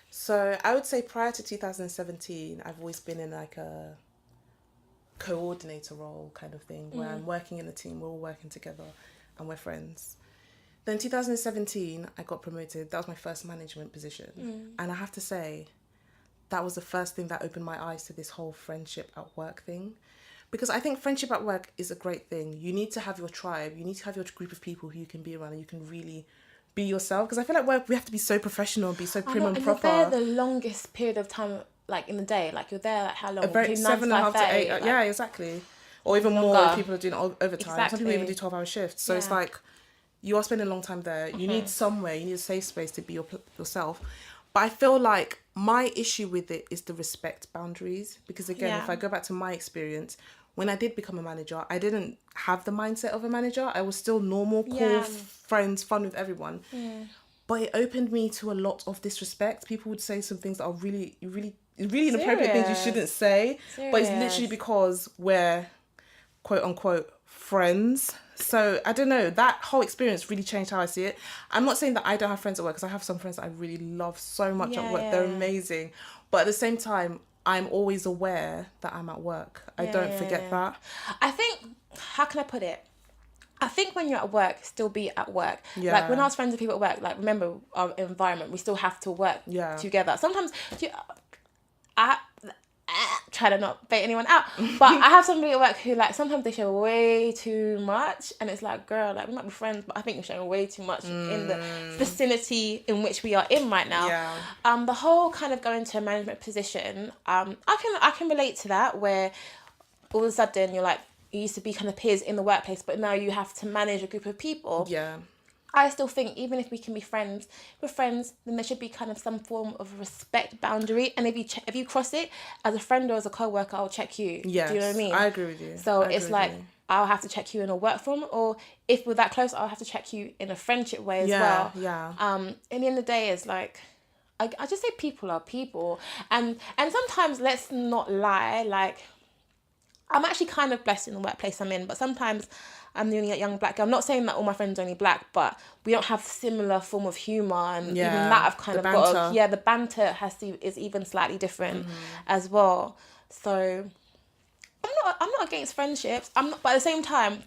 So I would say prior to 2017, I've always been in like a coordinator role kind of thing where I'm working in a team, we're all working together and we're friends. Then 2017, I got promoted. That was my first management position. And I have to say, that was the first thing that opened my eyes to this whole friendship at work thing. Because I think friendship at work is a great thing. You need to have your tribe. You need to have your group of people who you can be around and you can really be yourself. Because I feel like we have to be so professional, be so prim and proper. You're there the longest period of time, like in the day. Like you're there like how long? About 7.5 to 8. Like, yeah, exactly. Or even longer. more if people are doing overtime. Exactly. Some people even do 12-hour shifts. So it's like you are spending a long time there. You need somewhere. You need a safe space to be yourself. But I feel like my issue with it is the respect boundaries. Because again, if I go back to my experience, when I did become a manager, I didn't have the mindset of a manager. I was still normal, cool, friends, fun with everyone. But it opened me to a lot of disrespect. People would say some things that are really inappropriate things you shouldn't say. But it's literally because we're, quote unquote, friends. So I don't know, that whole experience really changed how I see it. I'm not saying that I don't have friends at work, because I have some friends that I really love so much at work. They're amazing. But at the same time, I'm always aware that I'm at work. I don't forget that. I think, how can I put it? I think when you're at work, still be at work. Yeah. Like when I was friends with people at work, like remember our environment, we still have to work together. Sometimes, I try to not bait anyone out, but I have somebody at work who like sometimes they show way too much, and it's like, girl, like we might be friends, but I think you're showing way too much in the vicinity in which we are in right now. The whole kind of going to a management position, I can relate to that, where all of a sudden you're like, you used to be kind of peers in the workplace, but now you have to manage a group of people. I still think even if we can be friends, then there should be kind of some form of respect boundary. And if you cross it, as a friend or as a co-worker, I'll check you. Yes, do you know what I mean? I agree with you. So it's like, I'll have to check you in a work form, or if we're that close, I'll have to check you in a friendship way as well. In the end of the day, it's like, I just say people are people. And sometimes, let's not lie, like, I'm actually kind of blessed in the workplace I'm in, but sometimes I'm the only young black girl. I'm not saying that all my friends are only black, but we don't have similar form of humour, and even that I've kind of got. The banter is even slightly different as well. So I'm not against friendships. But at the same time,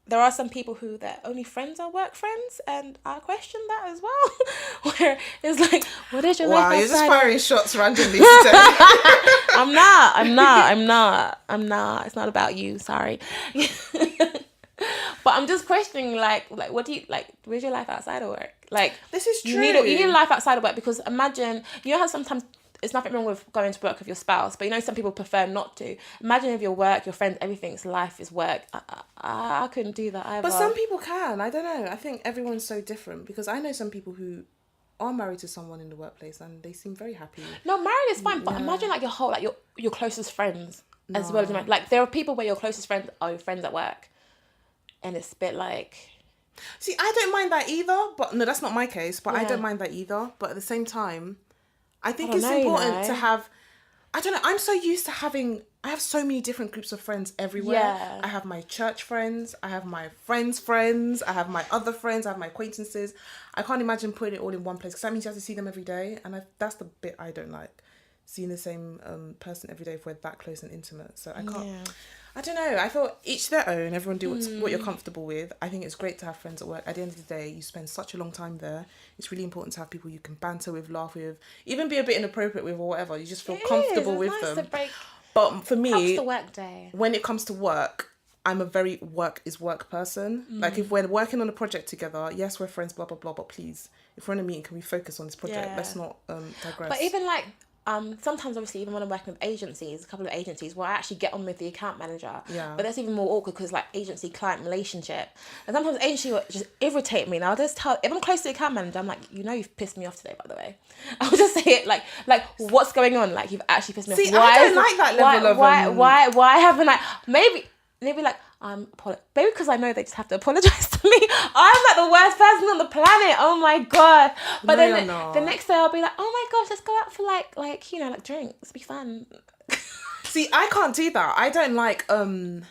there are some people who their only friends are work friends, and I question that as well. Where it's like, what is your life outside? You're just firing shots randomly today. I'm not. It's not about you. Sorry. But I'm just questioning, like, what do you, like, where's your life outside of work? Like, this is true. You need a life outside of work, because imagine, you know how sometimes it's nothing wrong with going to work with your spouse, but you know some people prefer not to. Imagine if your work, your friends, everything's life is work. I couldn't do that either. But some people can. I don't know. I think everyone's so different, because I know some people who are married to someone in the workplace and they seem very happy. No, married is fine, but imagine like your whole, like your closest friends as well as your, like, there are people where your closest friends are your friends at work, and it's a bit like. See, I don't mind that either, but no, that's not my case. But I don't mind that either. But at the same time, I think it's important to have. I don't know. I'm so used to having. I have so many different groups of friends everywhere. Yeah. I have my church friends. I have my friends' friends. I have my other friends. I have my acquaintances. I can't imagine putting it all in one place, because that means you have to see them every day, and that's the bit I don't like. Seeing the same person every day if we're that close and intimate. So I can't. Yeah. I don't know. I feel each their own. Everyone do what you're comfortable with. I think it's great to have friends at work. At the end of the day, you spend such a long time there. It's really important to have people you can banter with, laugh with, even be a bit inappropriate with or whatever. You just feel comfortable with them. To break. But for me, helps the work day. When it comes to work, I'm a very work person. Like, if we're working on a project together, yes, we're friends, blah, blah, blah. But please, if we're in a meeting, can we focus on this project? Yeah. Let's not digress. But even like, sometimes obviously even when I'm working with agencies, a couple of agencies where I actually get on with the account manager, but that's even more awkward because like agency client relationship, and sometimes agency will just irritate me, and I'll just tell, if I'm close to the account manager, I'm like, you know, you've pissed me off today, by the way. I'll just say it like what's going on, like, you've actually pissed me off. See, I don't like that level of why haven't I, maybe like, maybe because I know they just have to apologise to me. I'm like the worst person on the planet. Oh my God. But no, then the next day I'll be like, oh my gosh, let's go out for like you know, like drinks. It'll be fun. See, I can't do that. I don't like No,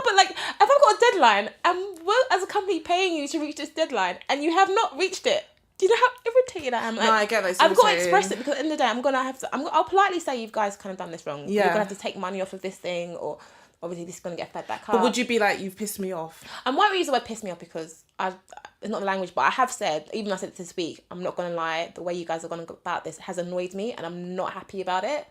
but like, if I've got a deadline and we're as a company paying you to reach this deadline and you have not reached it, do you know how irritated I am? Like, no, I get that. I've got to express it, because at the end of the day, I'll politely say, you guys kind of done this wrong. Yeah. You're gonna have to take money off of this thing, or obviously this is going to get fed back up. But would you be like, you've pissed me off? And why we use the word piss me off, because it's not the language, but I have said, even I said it this week, I'm not going to lie, the way you guys are going about this has annoyed me and I'm not happy about it.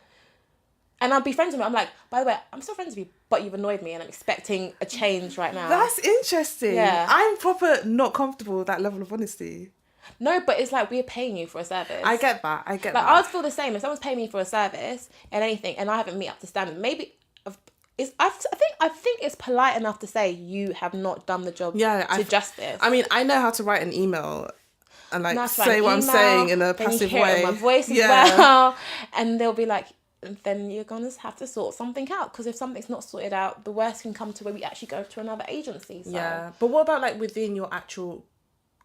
And I'll be friends with me. I'm like, by the way, I'm still friends with you, but you've annoyed me and I'm expecting a change right now. That's interesting. Yeah. I'm proper not comfortable with that level of honesty. No, but it's like, we're paying you for a service. I get that. Like, I would feel the same if someone's paying me for a service and anything and I haven't met up to standard. Maybe I think it's polite enough to say you have not done the job to justice. I mean, I know how to write an email and like say what I'm saying in a passive way. My voice as well, and they'll be like, then you're gonna have to sort something out, because if something's not sorted out, the worst can come to where we actually go to another agency. So. Yeah, but what about like within your actual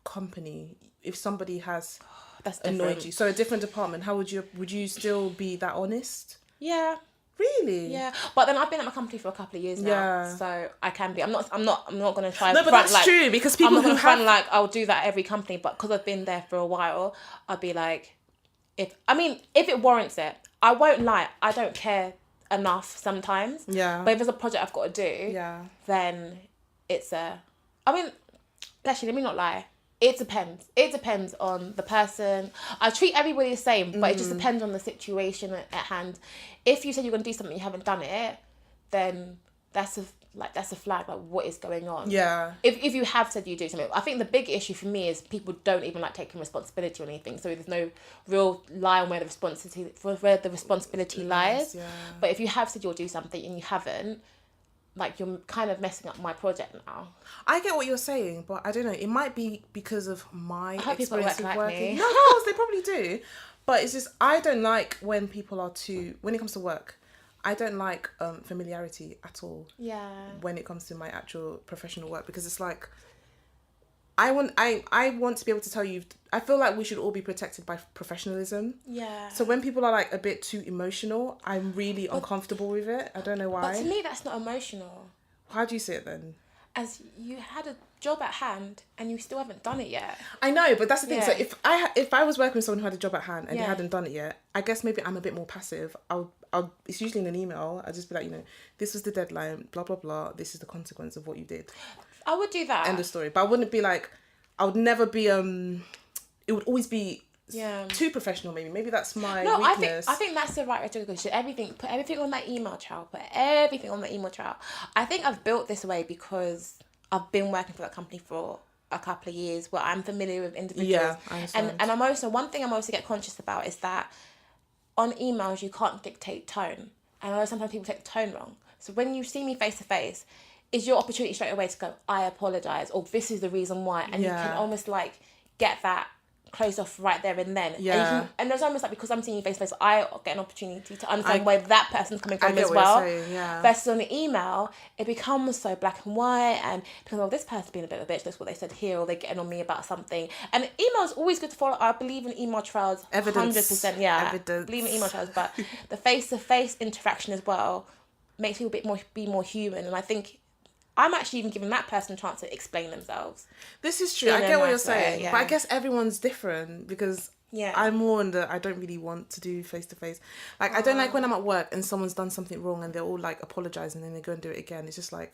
company? If somebody has annoyed you, so a different department, how would you still be that honest? Yeah. Really? Yeah, but then I've been at my company for a couple of years now, so I can be. I'm not going to try. No, but that's true, because people who have like, I'll do that at every company, but because I've been there for a while, I'd be like, if it warrants it, I won't lie. I don't care enough sometimes. Yeah. But if there's a project I've got to do, then it's actually, let me not lie. It depends. It depends on the person. I treat everybody the same, but it just depends on the situation at hand. If you said you're going to do something, you haven't done it, then that's a flag. Like, what is going on? Yeah. If you have said you do something, I think the big issue for me is people don't even like taking responsibility or anything. So there's no real lie on where the responsibility lies. Yeah. But if you have said you'll do something and you haven't, like, you're kind of messing up my project now. I get what you're saying, but I don't know. It might be because of my experience of working. Me. No, of course, they probably do. But it's just, I don't like when people are when it comes to work, I don't like familiarity at all. Yeah. When it comes to my actual professional work, because it's like, I want to be able to tell you, I feel like we should all be protected by professionalism. Yeah. So when people are like a bit too emotional, I'm really uncomfortable with it. I don't know why. But to me, that's not emotional. How do you see it then? As you had a job at hand and you still haven't done it yet. I know, but that's the thing. Yeah. So if I was working with someone who had a job at hand and they hadn't done it yet, I guess maybe I'm a bit more passive. It's usually in an email. I'll just be like, this was the deadline, blah, blah, blah. This is the consequence of what you did. I would do that. End of story. But I wouldn't be like, I would never be, it would always be too professional, maybe. Maybe that's my weakness. I think that's the right way to go. Put everything on that email trail. I think I've built this way because I've been working for that company for a couple of years where I'm familiar with individuals. Yeah, I understand. And I'm also, one thing I'm also get conscious about is that on emails you can't dictate tone. And I know sometimes people take the tone wrong. So when you see me face to face, is your opportunity straight away to go, I apologise, or this is the reason why. And you can almost like get that closed off right there and then. Yeah. And there's almost like, because I'm seeing you face to face, I get an opportunity to understand where that person's coming from as what well. you're saying, yeah. Versus on the email, it becomes so black and white, and because, oh, this person's being a bit of a bitch, that's what they said here, or they're getting on me about something. And email is always good to follow. I believe in email trails. Evidence. 100%, yeah. Evidence. I believe in email trails, but the face-to-face interaction as well makes people be more human. And I think I'm actually even giving that person a chance to explain themselves. This is true. I get what you're saying. Yeah. But I guess everyone's different because I'm more on the I don't really want to do face to face. Like, I don't like when I'm at work and someone's done something wrong and they're all like apologising and then they go and do it again. It's just like,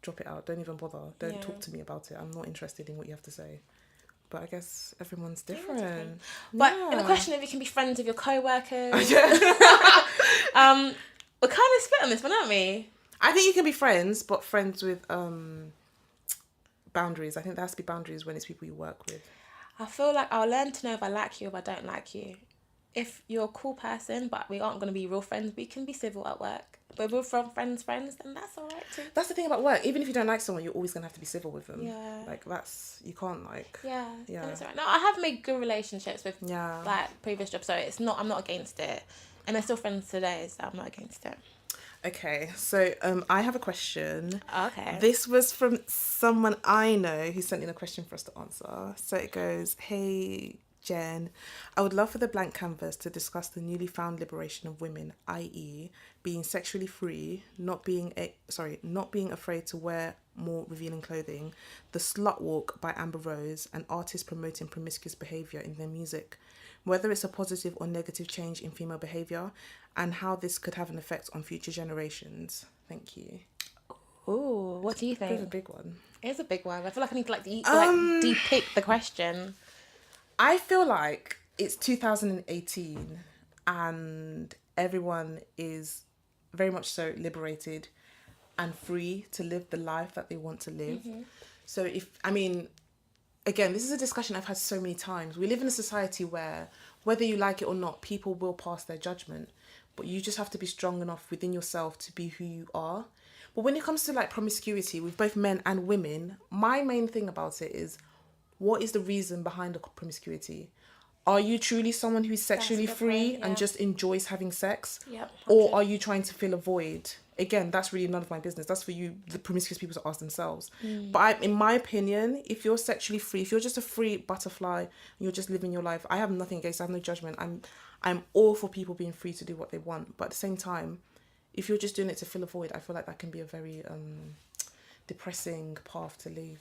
drop it out. Don't even bother. Don't talk to me about it. I'm not interested in what you have to say. But I guess everyone's different. But in the question of you can be friends with your co-workers, we're kind of split on this one, aren't we? I think you can be friends, but friends with boundaries. I think there has to be boundaries when it's people you work with. I feel like I'll learn to know if I like you or if I don't like you. If you're a cool person, but we aren't going to be real friends, we can be civil at work. But we're from friends, then that's all right too. That's the thing about work. Even if you don't like someone, you're always going to have to be civil with them. Yeah. Like, you can't like... Yeah. That's right. No, I have made good relationships with like previous jobs, so I'm not against it. And they're still friends today, so I'm not against it. Okay, so I have a question. Okay. This was from someone I know who sent in a question for us to answer. So it goes, hey, Jen, I would love for the blank canvas to discuss the newly found liberation of women, i.e. being sexually free, not being afraid to wear more revealing clothing, the Slut Walk by Amber Rose, and artists promoting promiscuous behaviour in their music, whether it's a positive or negative change in female behaviour, and how this could have an effect on future generations. Thank you. Ooh, what do you think? It's a big one. It is a big one. I feel like I need to depict the question. I feel like it's 2018 and everyone is very much so liberated and free to live the life that they want to live. Mm-hmm. So again, this is a discussion I've had so many times. We live in a society where, whether you like it or not, people will pass their judgment. But you just have to be strong enough within yourself to be who you are. But when it comes to like promiscuity with both men and women, my main thing about it is, what is the reason behind the promiscuity? Are you truly someone who's sexually free and just enjoys having sex? Yep. Or are you trying to fill a void? Again, that's really none of my business. That's for you, the promiscuous people, to ask themselves. But in my opinion, if you're sexually free, if you're just a free butterfly and you're just living your life, I have nothing against, I have no judgment. I'm all for people being free to do what they want. But at the same time, if you're just doing it to fill a void, I feel like that can be a very depressing path to lead.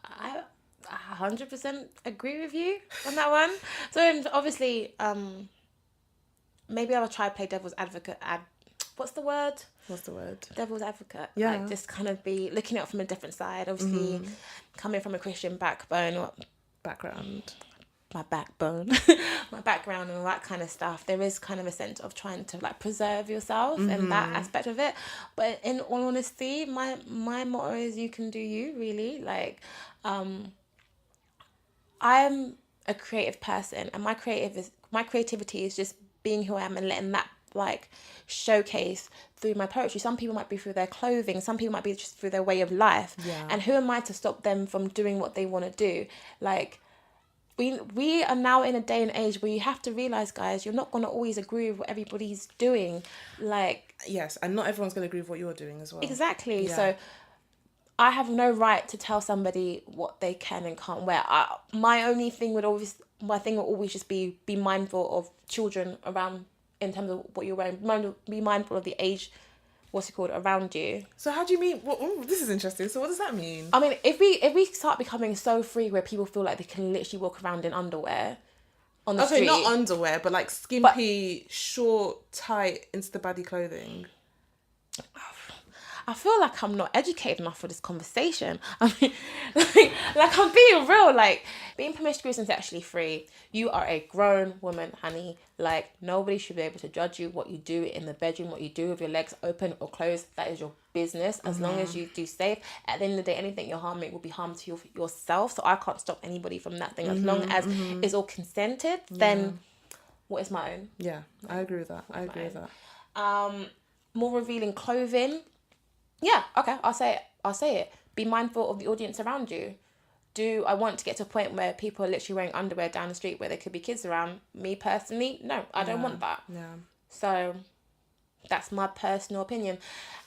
I 100% agree with you on that one. So obviously, maybe I'll try to play devil's advocate. What's the word? Devil's advocate. Yeah. Like, just kind of be looking at it from a different side. Obviously, coming from a Christian background, my background and all that kind of stuff, there is kind of a sense of trying to like preserve yourself and that aspect of it. But in all honesty, my motto is you can do you, really. Like, I'm a creative person, and my creativity is just being who I am and letting that like showcase through my poetry. Some people might be through their clothing, some people might be just through their way of life. And who am I to stop them from doing what they want to do? Like, we are now in a day and age where you have to realise, guys, you're not going to always agree with what everybody's doing. Like, yes, and not everyone's going to agree with what you're doing as well. Exactly. So I have no right to tell somebody what they can and can't wear. My thing will always just be mindful of children around in terms of what you're wearing. Be mindful of the age, around you. So how do you mean? This is interesting. So what does that mean? I mean, if we start becoming so free where people feel like they can literally walk around in underwear on the street. Okay, not underwear, but like skimpy, short, tight, insta-body clothing. I feel like I'm not educated enough for this conversation. I mean, like I'm being real. Like, being promiscuous and sexually free, you are a grown woman, honey. Like, nobody should be able to judge you. What you do in the bedroom, what you do with your legs open or closed, that is your business. As long as you do safe. At the end of the day, anything you're harming will be harm to yourself. So I can't stop anybody from that thing. As long as it's all consented, then what is my own? Yeah, I agree with that. I agree with that. More revealing clothing. Yeah, okay, I'll say it. Be mindful of the audience around you. Do I want to get to a point where people are literally wearing underwear down the street where there could be kids around? Me personally, no, I don't want that. Yeah. So that's my personal opinion.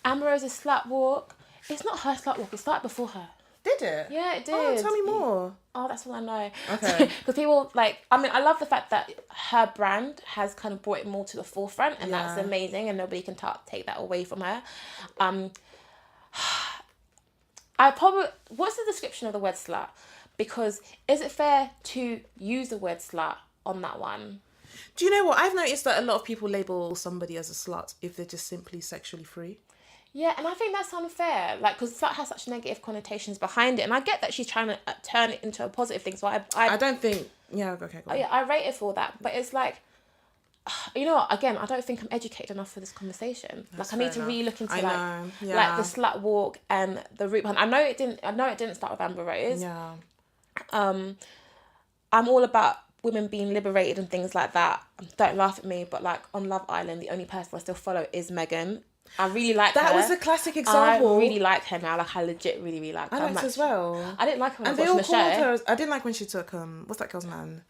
Amber Rose's slut walk. It's not her slut walk. It started before her. Did it? Yeah, it did. Oh, tell me more. Oh, that's all I know. Okay. Because people, like, I mean, I love the fact that her brand has kind of brought it more to the forefront, and that's amazing, and nobody can take that away from her. What's the description of the word slut? Because is it fair to use the word slut on that one? Do you know what? I've noticed that a lot of people label somebody as a slut if they're just simply sexually free. Yeah, and I think that's unfair. Like, because slut has such negative connotations behind it, and I get that she's trying to turn it into a positive thing. So I don't think. Yeah, okay. Go on. Yeah, I rate it for that, but it's like, you know what? Again, I don't think I'm educated enough for this conversation. That's like, I need to fair really look into enough. like the slut walk and the root behind. I know it didn't start with Amber Rose. Yeah. I'm all about women being liberated and things like that. Don't laugh at me, but like on Love Island, the only person I still follow is Megan. I really like her. That was a classic example. I really like her now. Like, I legit really, really like her. I liked her as well. I didn't like her when and I they all was watching the called show. her. I didn't like when she took what's that girl's name?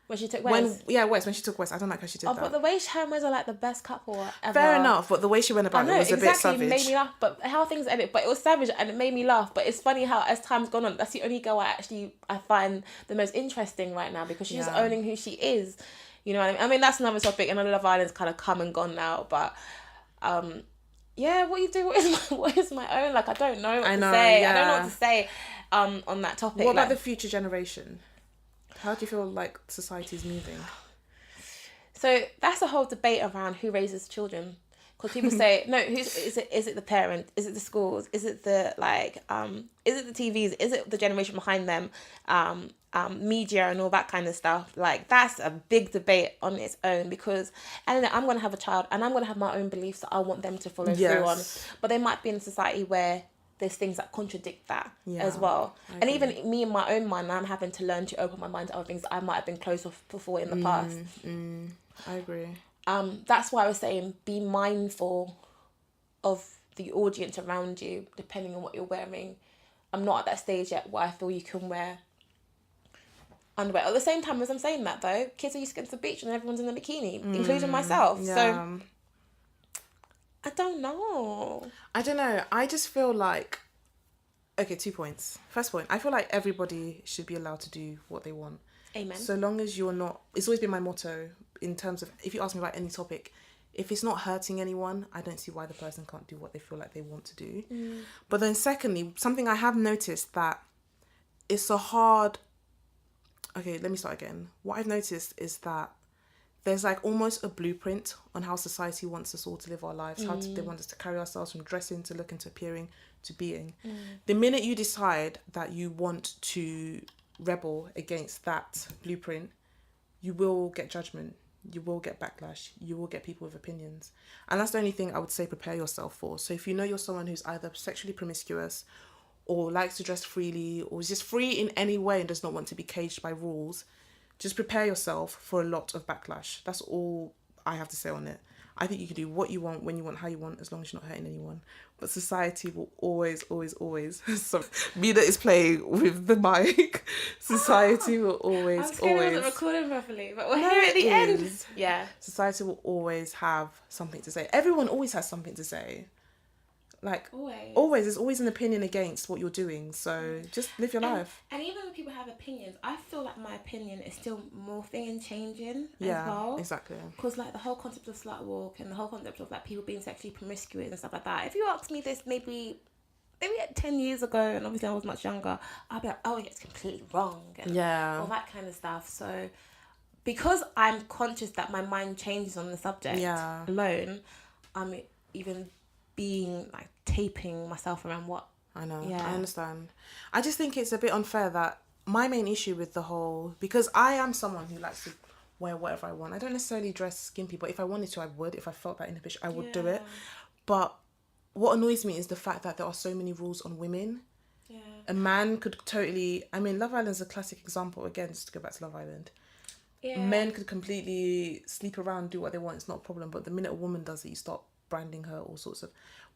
When she took Wes. Wes. When she took Wes, I don't like how she did that. But the way her and Wes are like the best couple ever. Fair enough, but the way she went about it was a bit savage. It made me laugh, but how things ended, but it was savage and it made me laugh. But it's funny how as time's gone on, that's the only girl I find the most interesting right now, because she's just owning who she is. You know what I mean? I mean, that's another topic, and I know Love Island's kind of come and gone now, but yeah, what you do? What is my own? Like, I don't know what to say. Yeah. I don't know what to say on that topic. What about the future generation? How do you feel like society's moving? So that's a whole debate around who raises children. Because people say, no, is it the parent? Is it the schools? Is it the is it the TVs? Is it the generation behind them? Media and all that kind of stuff. Like, that's a big debate on its own, because and then I'm going to have a child and I'm going to have my own beliefs that I want them to follow through on. But they might be in a society where there's things that contradict that as well. And even me in my own mind, I'm having to learn to open my mind to other things I might have been closed off before in the past. I agree. That's why I was saying, be mindful of the audience around you, depending on what you're wearing. I'm not at that stage yet where I feel you can wear underwear. At the same time as I'm saying that, though, kids are used to going to the beach and everyone's in a bikini, including myself. Yeah. So I don't know. I just feel like, okay, 2 points. First point, I feel like everybody should be allowed to do what they want. Amen. So long as you're not, it's always been my motto in terms of, if you ask me about any topic, if it's not hurting anyone, I don't see why the person can't do what they feel like they want to do. But then secondly, something I have noticed that it's a hard, okay, let me start again. What I've noticed is that there's like almost a blueprint on how society wants us all to live our lives, how they want us to carry ourselves, from dressing to looking to appearing to being. The minute you decide that you want to rebel against that blueprint, you will get judgment, you will get backlash, you will get people with opinions. And that's the only thing I would say prepare yourself for. So if you know you're someone who's either sexually promiscuous or likes to dress freely or is just free in any way and does not want to be caged by rules, just prepare yourself for a lot of backlash. That's all I have to say on it. I think you can do what you want, when you want, how you want, as long as you're not hurting anyone. But society will always, so Mina is playing with the mic. Society will always, I wasn't recording properly, but we're here at the end. Yeah. Society will always have something to say. Everyone always has something to say. Like, always. There's always an opinion against what you're doing. So just live your life. And even when people have opinions, I feel like my opinion is still morphing and changing as well. Yeah, exactly. Because like the whole concept of slut walk and the whole concept of like people being sexually promiscuous and stuff like that. If you asked me this maybe 10 years ago, and obviously I was much younger, I'd be like, oh, it's completely wrong. And all that kind of stuff. So because I'm conscious that my mind changes on the subject alone, I'm even being like taping myself around what. I know. Yeah. I understand. I just think it's a bit unfair that my main issue with the whole, because I am someone who likes to wear whatever I want. I don't necessarily dress skimpy, but if I wanted to, I would. If I felt that inhibition, I would do it. But what annoys me is the fact that there are so many rules on women. Yeah. A man could totally, I mean, Love Island's a classic example, again, just to go back to Love Island. Yeah. Men could completely sleep around, do what they want, it's not a problem. But the minute a woman does it, you start branding her all sorts of...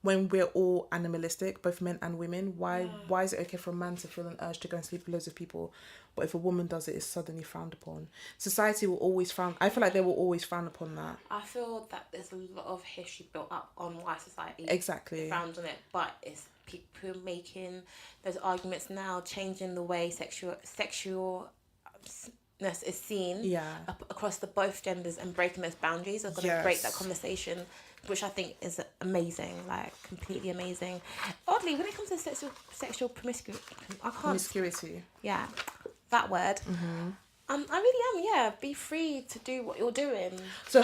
When we're all animalistic, both men and women, why is it okay for a man to feel an urge to go and sleep with loads of people, but if a woman does it, it's suddenly frowned upon? Society will always frown... I feel like they will always frown upon that. I feel that there's a lot of history built up on why society exactly frowns on it, but it's people making those arguments now, changing the way sexualness is seen across the both genders, and breaking those boundaries are going to break that conversation, which I think is amazing, like completely amazing. Oddly, when it comes to sexual promiscuity, promiscuity, that word. I really am. Be free to do what you're doing. So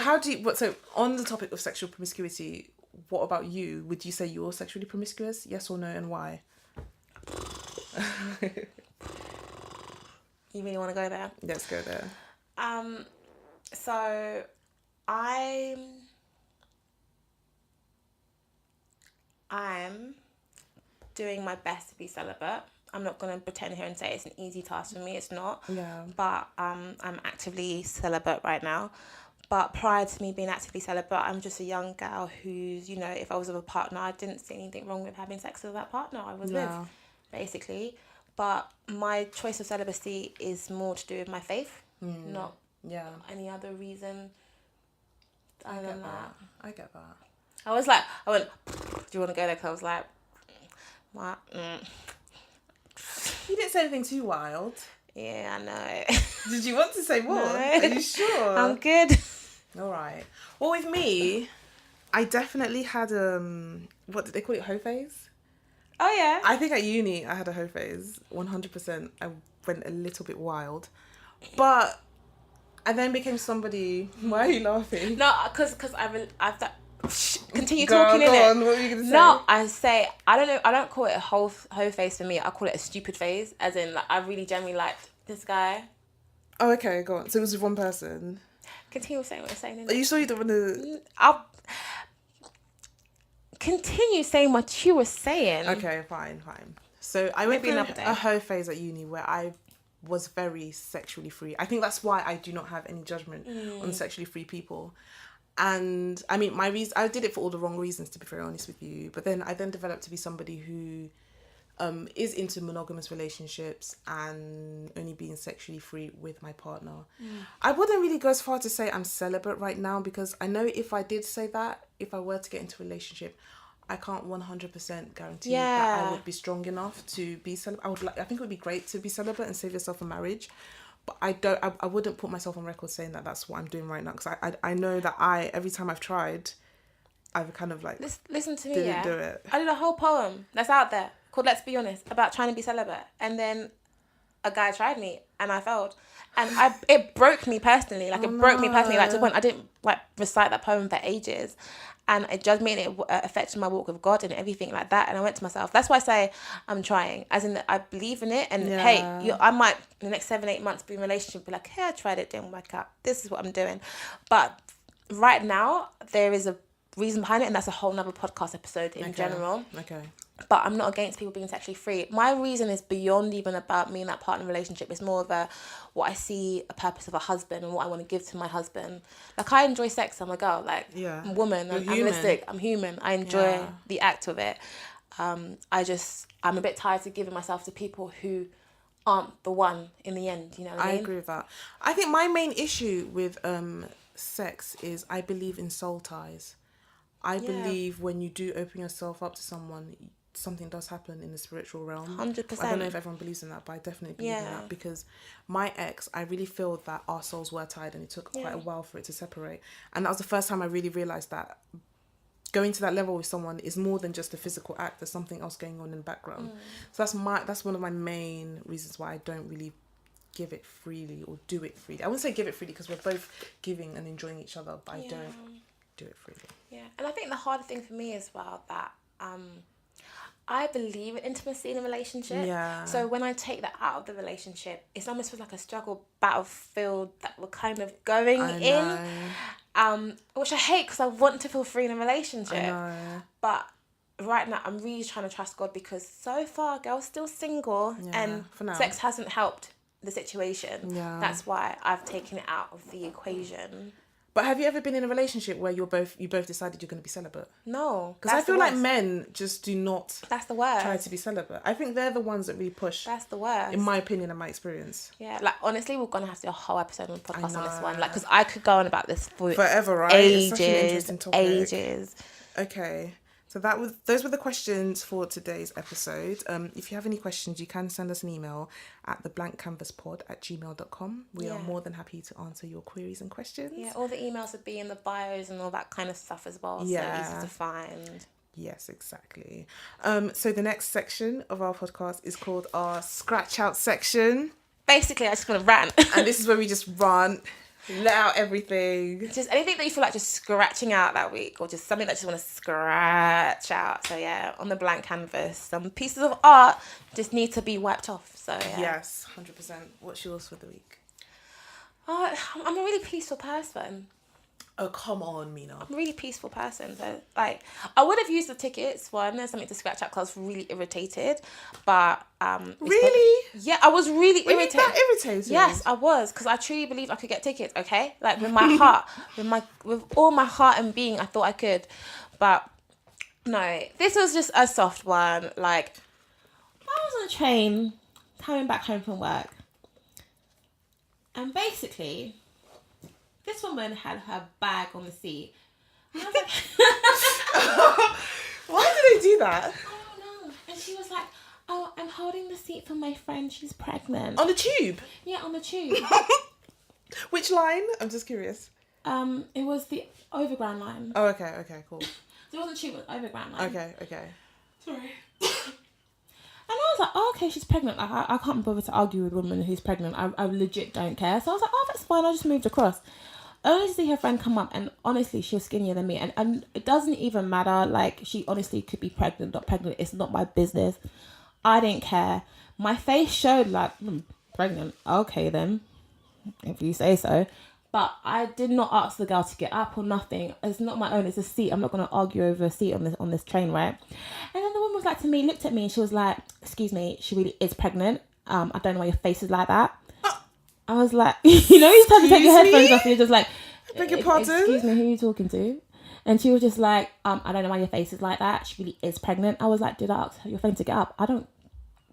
so on the topic of sexual promiscuity, what about you? Would you say you're sexually promiscuous? Yes or no, and why? You really want to go there? Let's go there. So I'm doing my best to be celibate. I'm not going to pretend here and say it's an easy task for me. It's not. Yeah. But I'm actively celibate right now. But prior to me being actively celibate, I'm just a young girl who's, if I was with a partner, I didn't see anything wrong with having sex with that partner I was with, basically. But my choice of celibacy is more to do with my faith, not any other reason other than that. I get that. I went, do you want to go there? Because I was like, what? You didn't say anything too wild. Yeah, I know. Did you want to say more? No. Are you sure? I'm good. All right. Well, with me, I definitely had what did they call it? Hoe phase? Oh yeah. I think at uni I had a hoe phase. 100%. I went a little bit wild, but I then became somebody. Why are you laughing? No, because I've continue go talking in on. it. What were you gonna say? No, I don't know. I don't call it a hoe phase for me. I call it a stupid phase, as in like I really genuinely liked this guy. Oh, okay, go on. So it was with one person. Continue saying what you're saying. Are you sure you don't want to? I'll continue saying what you were saying. Okay, fine. So I went through a hoe phase at uni where I was very sexually free. I think that's why I do not have any judgment on sexually free people. And I mean, I did it for all the wrong reasons, to be very honest with you. But then I developed to be somebody who is into monogamous relationships and only being sexually free with my partner. I wouldn't really go as far to say I'm celibate right now, because I know if I did say that, if I were to get into a relationship, I can't 100% guarantee that I would be strong enough to be celibate. I think it would be great to be celibate and save yourself a marriage. But I wouldn't put myself on record saying that that's what I'm doing right now, because I know that every time I've tried, I've kind of like listen to me. Didn't do it. I did a whole poem that's out there called "Let's Be Honest" about trying to be celibate, and then a guy tried me and I failed, and it broke me personally. Like broke me personally. Like to the point I didn't like recite that poem for ages, and it judged me, and it affected my walk with God and everything like that. And I went to myself. That's why I say I'm trying, as in I believe in it. And hey, I might in the next 7-8 months be in a relationship, be like, hey, I tried it, didn't work out. This is what I'm doing. But right now there is a reason behind it, and that's a whole nother podcast episode in general. Okay. But I'm not against people being sexually free. My reason is beyond even about me and that partner relationship. It's more of what I see a purpose of a husband and what I want to give to my husband. Like, I enjoy sex. I'm a girl. Like, I'm a woman. I'm animalistic. I'm human. I enjoy the act of it. I'm a bit tired of giving myself to people who aren't the one in the end. You know what I mean? I agree with that. I think my main issue with sex is I believe in soul ties. I believe when you do open yourself up to someone, something does happen in the spiritual realm. 100%. I don't know if everyone believes in that, but I definitely believe in that, because my ex, I really feel that our souls were tied, and it took quite a while for it to separate. And that was the first time I really realised that going to that level with someone is more than just a physical act. There's something else going on in the background. So that's one of my main reasons why I don't really give it freely or do it freely. I wouldn't say give it freely, because we're both giving and enjoying each other, but I don't do it freely. Yeah, and I think the hard thing for me as well that I believe in intimacy in a relationship. Yeah. So when I take that out of the relationship, it's almost feels like a struggle battlefield that we're kind of going in. Which I hate because I want to feel free in a relationship. I know. But right now, I'm really trying to trust God because so far, girl's still single and for now. sex hasn't helped the situation. Yeah. That's why I've taken it out of the equation. But have you ever been in a relationship where you both decided you're going to be celibate? No. Because I feel like men just do not That's the worst. try to be celibate. I think they're the ones that really push. That's the worst. In my opinion and my experience. Yeah, like honestly, we're going to have to do a whole episode on the podcast on this one. Like, because I could go on about this for forever, right? Ages, it's such an interesting topic. Ages. Okay. So those were the questions for today's episode. If you have any questions, you can send us an email at theblankcanvaspod@gmail.com. We are more than happy to answer your queries and questions. Yeah, all the emails would be in the bios and all that kind of stuff as well. Yeah. So easy to find. Yes, exactly. So the next section of our podcast is called our Scratch Out section. Basically, I just want to rant. And this is where we just rant. Let out everything. Just anything that you feel like just scratching out that week or just something that you just want to scratch out. So yeah, on the blank canvas, some pieces of art just need to be wiped off. So yeah. Yes, 100%. What's yours for the week? I'm a really peaceful person. Oh, come on, Mina. I'm a really peaceful person. So, like, I would have used the tickets one. There's something to scratch out because I was really irritated. But, really? Yeah, I was really irritated. You that irritated? Yes, I was. Because I truly believed I could get tickets, okay? Like, with my heart. with all my heart and being, I thought I could. But, no. This was just a soft one. Like, I was on a train coming back home from work. And basically... this woman had her bag on the seat. And I was like... Why do they do that? I don't know. And she was like, oh, I'm holding the seat for my friend. She's pregnant. On the tube? Yeah, on the tube. Which line? I'm just curious. It was the overground line. Oh, okay, cool. So it wasn't tube, it was overground line. Okay. Sorry. And I was like, oh, okay, she's pregnant. Like, I can't bother to argue with a woman who's pregnant. I legit don't care. So I was like, oh, that's fine. I just moved across. Only to see her friend come up, and honestly, she was skinnier than me. And it doesn't even matter. Like, she honestly could be pregnant, not pregnant. It's not my business. I didn't care. My face showed like, pregnant. Okay, then. If you say so. But I did not ask the girl to get up or nothing. It's not my own. It's a seat. I'm not going to argue over a seat on this train, right? And then the woman was like to me, looked at me, and she was like, excuse me, she really is pregnant. I don't know why your face is like that. I was like, you know, you just have to take your headphones off and you're just like, I beg your pardon? Excuse me, who are you talking to? And she was just like, I don't know why your face is like that. She really is pregnant. I was like, did I ask your friend to get up? I don't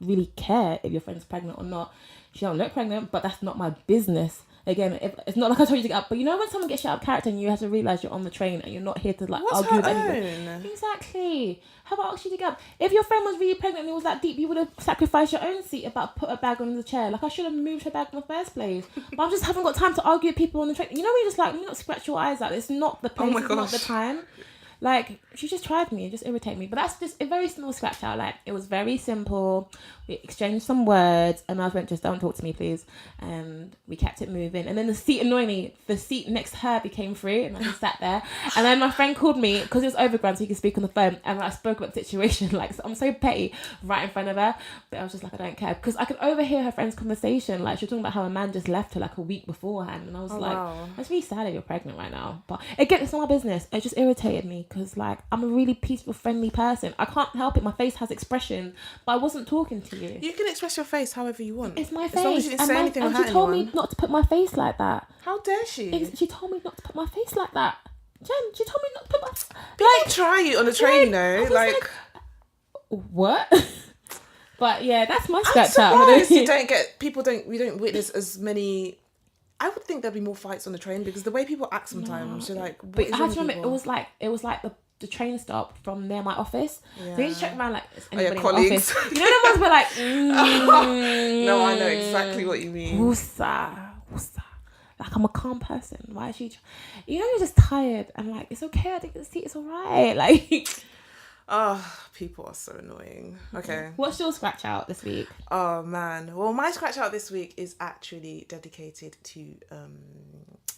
really care if your friend's pregnant or not. She don't look pregnant, but that's not my business. Again, it's not like I told you to get up, but you know when someone gets you out of character and you have to realise you're on the train and you're not here to like argue with anybody. Exactly. How about I ask you to get up? If your friend was really pregnant and it was that deep, you would have sacrificed your own seat about put a bag on the chair. Like I should have moved her bag in the first place. But I just haven't got time to argue with people on the train. You know when you just like, you not scratch your eyes out. It's not the place, it's not the time. Like, she just tried me, it just irritated me. But that's just a very small scratch out. Like, it was very simple. We exchanged some words, and I went, just don't talk to me, please. And we kept it moving. And then the seat, annoyingly, the seat next to her became free, and I just sat there. And then my friend called me, because it was overground, so he could speak on the phone. And I spoke about the situation. Like, so I'm so petty right in front of her. But I was just like, I don't care. Because I could overhear her friend's conversation. Like, she was talking about how a man just left her, like, a week beforehand. And I was wow. That's really sad that you're pregnant right now. But again, it's not my business. It just irritated me. Because, like, I'm a really peaceful, friendly person. I can't help it. My face has expression. But I wasn't talking to you. You can express your face however you want. It's my face. As long as you didn't say anything or hurt she told me not to put my face like that. How dare she? She told me not to put my face like that. Jen, she told me not to put my... People try you on the train, you know. Like... What? But yeah, that's my scratch out. We don't witness as many... I would think there'd be more fights on the train because the way people act sometimes, you're like, but I have to remember, it was like the train stop from near my office. Yeah. So you just check around like, is anybody in the office? You know the ones where like, No, I know exactly what you mean. Woosa. Like, I'm a calm person. Why is she... You know, you're just tired and like, it's okay, I think the seat is alright. Like... People are so annoying. Okay. What's your scratch out this week? Oh, man. Well, my scratch out this week is actually dedicated to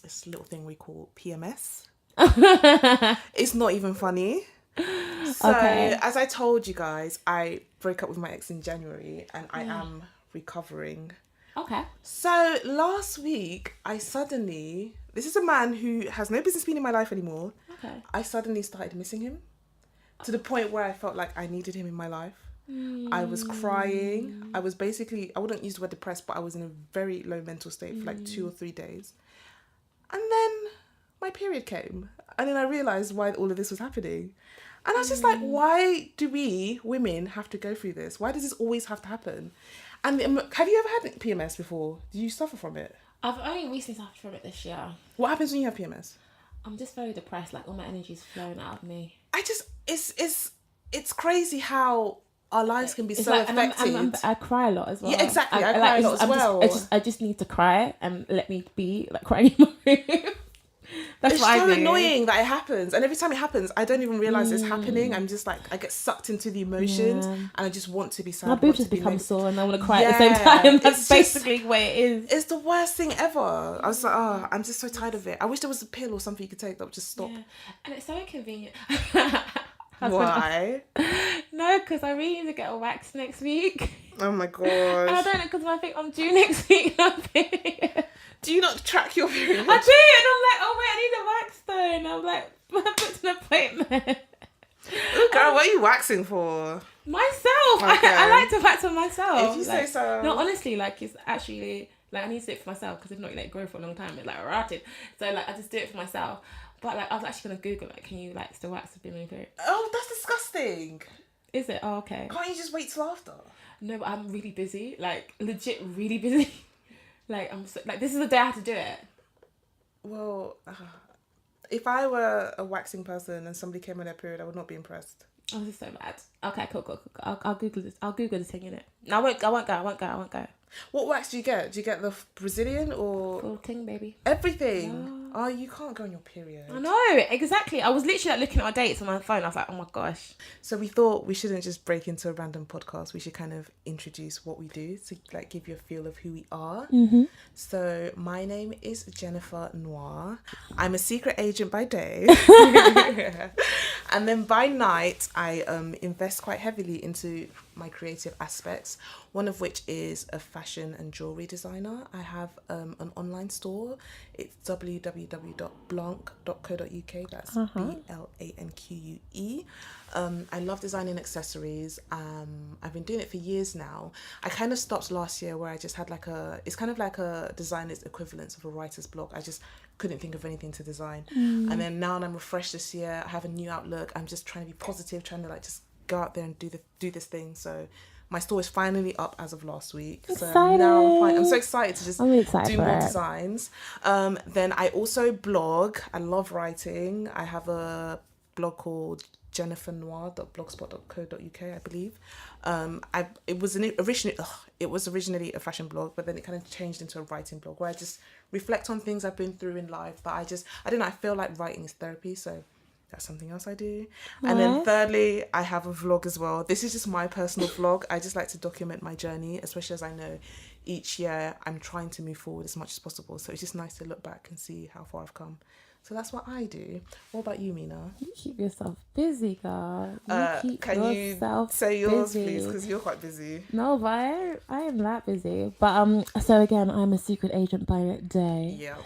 this little thing we call PMS. It's not even funny. So, as I told you guys, I broke up with my ex in January and I am recovering. Okay. So, last week, this is a man who has no business being in my life anymore. Okay. I suddenly started missing him to the point where I felt like I needed him in my life. I was crying. I was basically, I wouldn't use the word depressed, but I was in a very low mental state for like 2 or 3 days. And then my period came. And then I realised why all of this was happening. And I was just like, why do we women have to go through this? Why does this always have to happen? And have you ever had PMS before? Do you suffer from it? I've only recently suffered from it this year. What happens when you have PMS? I'm just very depressed. Like all my energy's flowing out of me. It's crazy how our lives can be so like, affected. I cry a lot as well. Yeah, exactly. I cry a lot as well. I just need to cry and let me be like crying in my room. That's what I do. It's so annoying that it happens, and every time it happens, I don't even realize it's happening. I'm just like, I get sucked into the emotions, and I just want to be sad. My boobs just become sore, and I want to cry at the same time. That's basically what it is. It's the worst thing ever. I was like, I'm just so tired of it. I wish there was a pill or something you could take that would just stop. Yeah. And it's so inconvenient. Why? No, because I really need to get a wax next week. Oh my gosh. And I don't know, because I think I'm due next week. Do you not track your period? I do, and I'm like, oh wait, I need a wax though. And I'm like, I booked an appointment. Oh girl, what are you waxing for? Myself. Okay. I like to wax on myself. If you say so. No, honestly, like it's actually like I need to do it for myself because if not, you let it grow for a long time. It's like rotted. So like I just do it for myself. But like I was actually gonna Google like, can you like still wax with your period? Oh, that's disgusting. Is it? Oh, okay. Can't you just wait till after? No, but I'm really busy. Like legit, really busy. Like I'm so, like this is the day I have to do it. Well, if I were a waxing person and somebody came on their period, I would not be impressed. Oh, this is so bad. Okay, cool. I'll Google this. I'll Google this thing in it. No, I won't go. What wax do you get? Do you get the Brazilian or full thing, baby? Everything. No. Oh, you can't go on your period. I know, exactly. I was literally like looking at my dates on my phone. I was like, oh my gosh. So we thought we shouldn't just break into a random podcast. We should kind of introduce what we do to like give you a feel of who we are. Mm-hmm. So my name is Jennifer Noir. I'm a secret agent by day. And then by night, I invest quite heavily into my creative aspects, one of which is a fashion and jewellery designer. I have an online store. It's www.blanque.co.uk. That's BLANQUE. I love designing accessories. I've been doing it for years now. I kind of stopped last year where I just had it's kind of like a designer's equivalent of a writer's block. I just couldn't think of anything to design. And then now I'm refreshed this year. I have a new outlook. I'm just trying to be positive, trying to like just go out there and do this thing. So my store is finally up as of last week. Exciting. So now I'm so excited to just do more it. designs. Then I also blog. I love writing. I have a blog called jennifernoir.blogspot.co.uk, I believe. It was originally a fashion blog, but then it kind of changed into a writing blog where I just reflect on things I've been through in life. But I don't know, I feel like writing is therapy, so that's something else I do. Nice. And then thirdly, I have a vlog as well. This is just my personal vlog. I just like to document my journey, especially as I know each year I'm trying to move forward as much as possible. So it's just nice to look back and see how far I've come. So that's what I do. What about you, Mina? You keep yourself busy, girl. Can you say yours, please? Because you're quite busy. No, but I am that busy. But so again, I'm a secret agent by day. Yeah.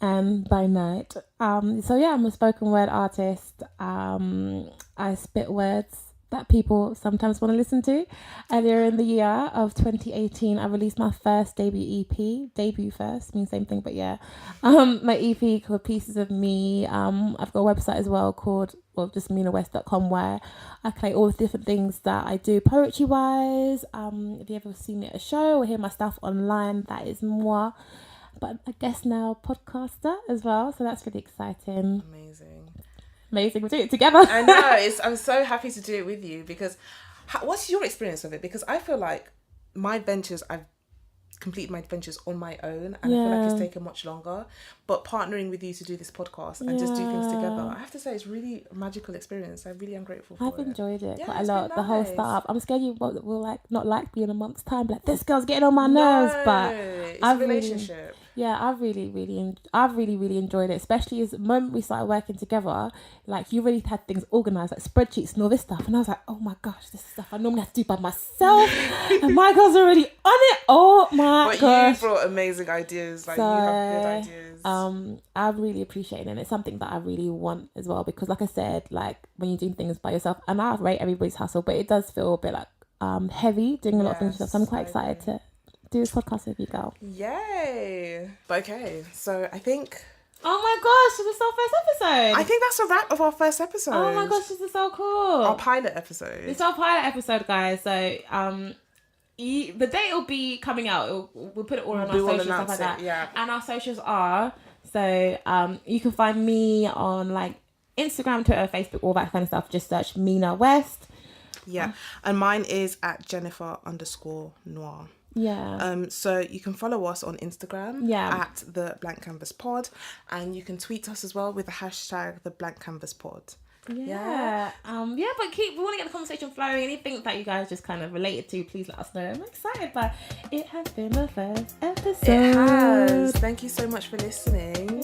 And by night. So yeah, I'm a spoken word artist. I spit words that people sometimes want to listen to. Earlier in the year of 2018, I released my first debut EP. Debut first means same thing, but yeah. My EP called Pieces of Me. I've got a website as well called just minawest.com where I play all the different things that I do poetry wise. If you ever seen me at a show or hear my stuff online, that is moi. But I guess now podcaster as well, so that's really exciting. Amazing, we're doing it together. I know, I'm so happy to do it with you because what's your experience of it? Because I feel like I've completed my ventures on my own, and I feel like it's taken much longer. But partnering with you to do this podcast and just do things together, I have to say it's really a magical experience. I really am grateful for it. I've enjoyed it quite a lot. Nice. The whole startup. I'm scared you will like not like me in a month's time. Like, this girl's getting on my nerves, but it's a relationship. Yeah, I've really enjoyed it, especially as the moment we started working together. Like, you really had things organized, like spreadsheets and all this stuff, and I was like, oh my gosh, this is stuff I normally have to do by myself, and Michael's already on it. Oh my gosh! You brought amazing ideas. Like, you have good ideas. I really appreciate it, and it's something that I really want as well, because, like I said, like when you're doing things by yourself, and I rate everybody's hustle, but it does feel a bit like heavy doing a lot of things yourself. So I'm quite excited to do this podcast with you, girl. Yay! Okay, so I think. Oh my gosh, this is our first episode. I think that's a wrap of our first episode. Oh my gosh, this is so cool. Our pilot episode. It's our pilot episode, guys. So the date will be coming out. We'll put it all on our socials, stuff like that. Yeah. And our socials are, so you can find me on like Instagram, Twitter, Facebook, all that kind of stuff. Just search Mina West. Yeah, and mine is at Jennifer_Noir. Yeah. So you can follow us on Instagram at the Blank Canvas Pod, and you can tweet us as well with the hashtag the Blank Canvas Pod. Yeah. But we want to get the conversation flowing. Anything that you guys just kind of related to, please let us know. I'm excited, but it has been the first episode. It has. Thank you so much for listening.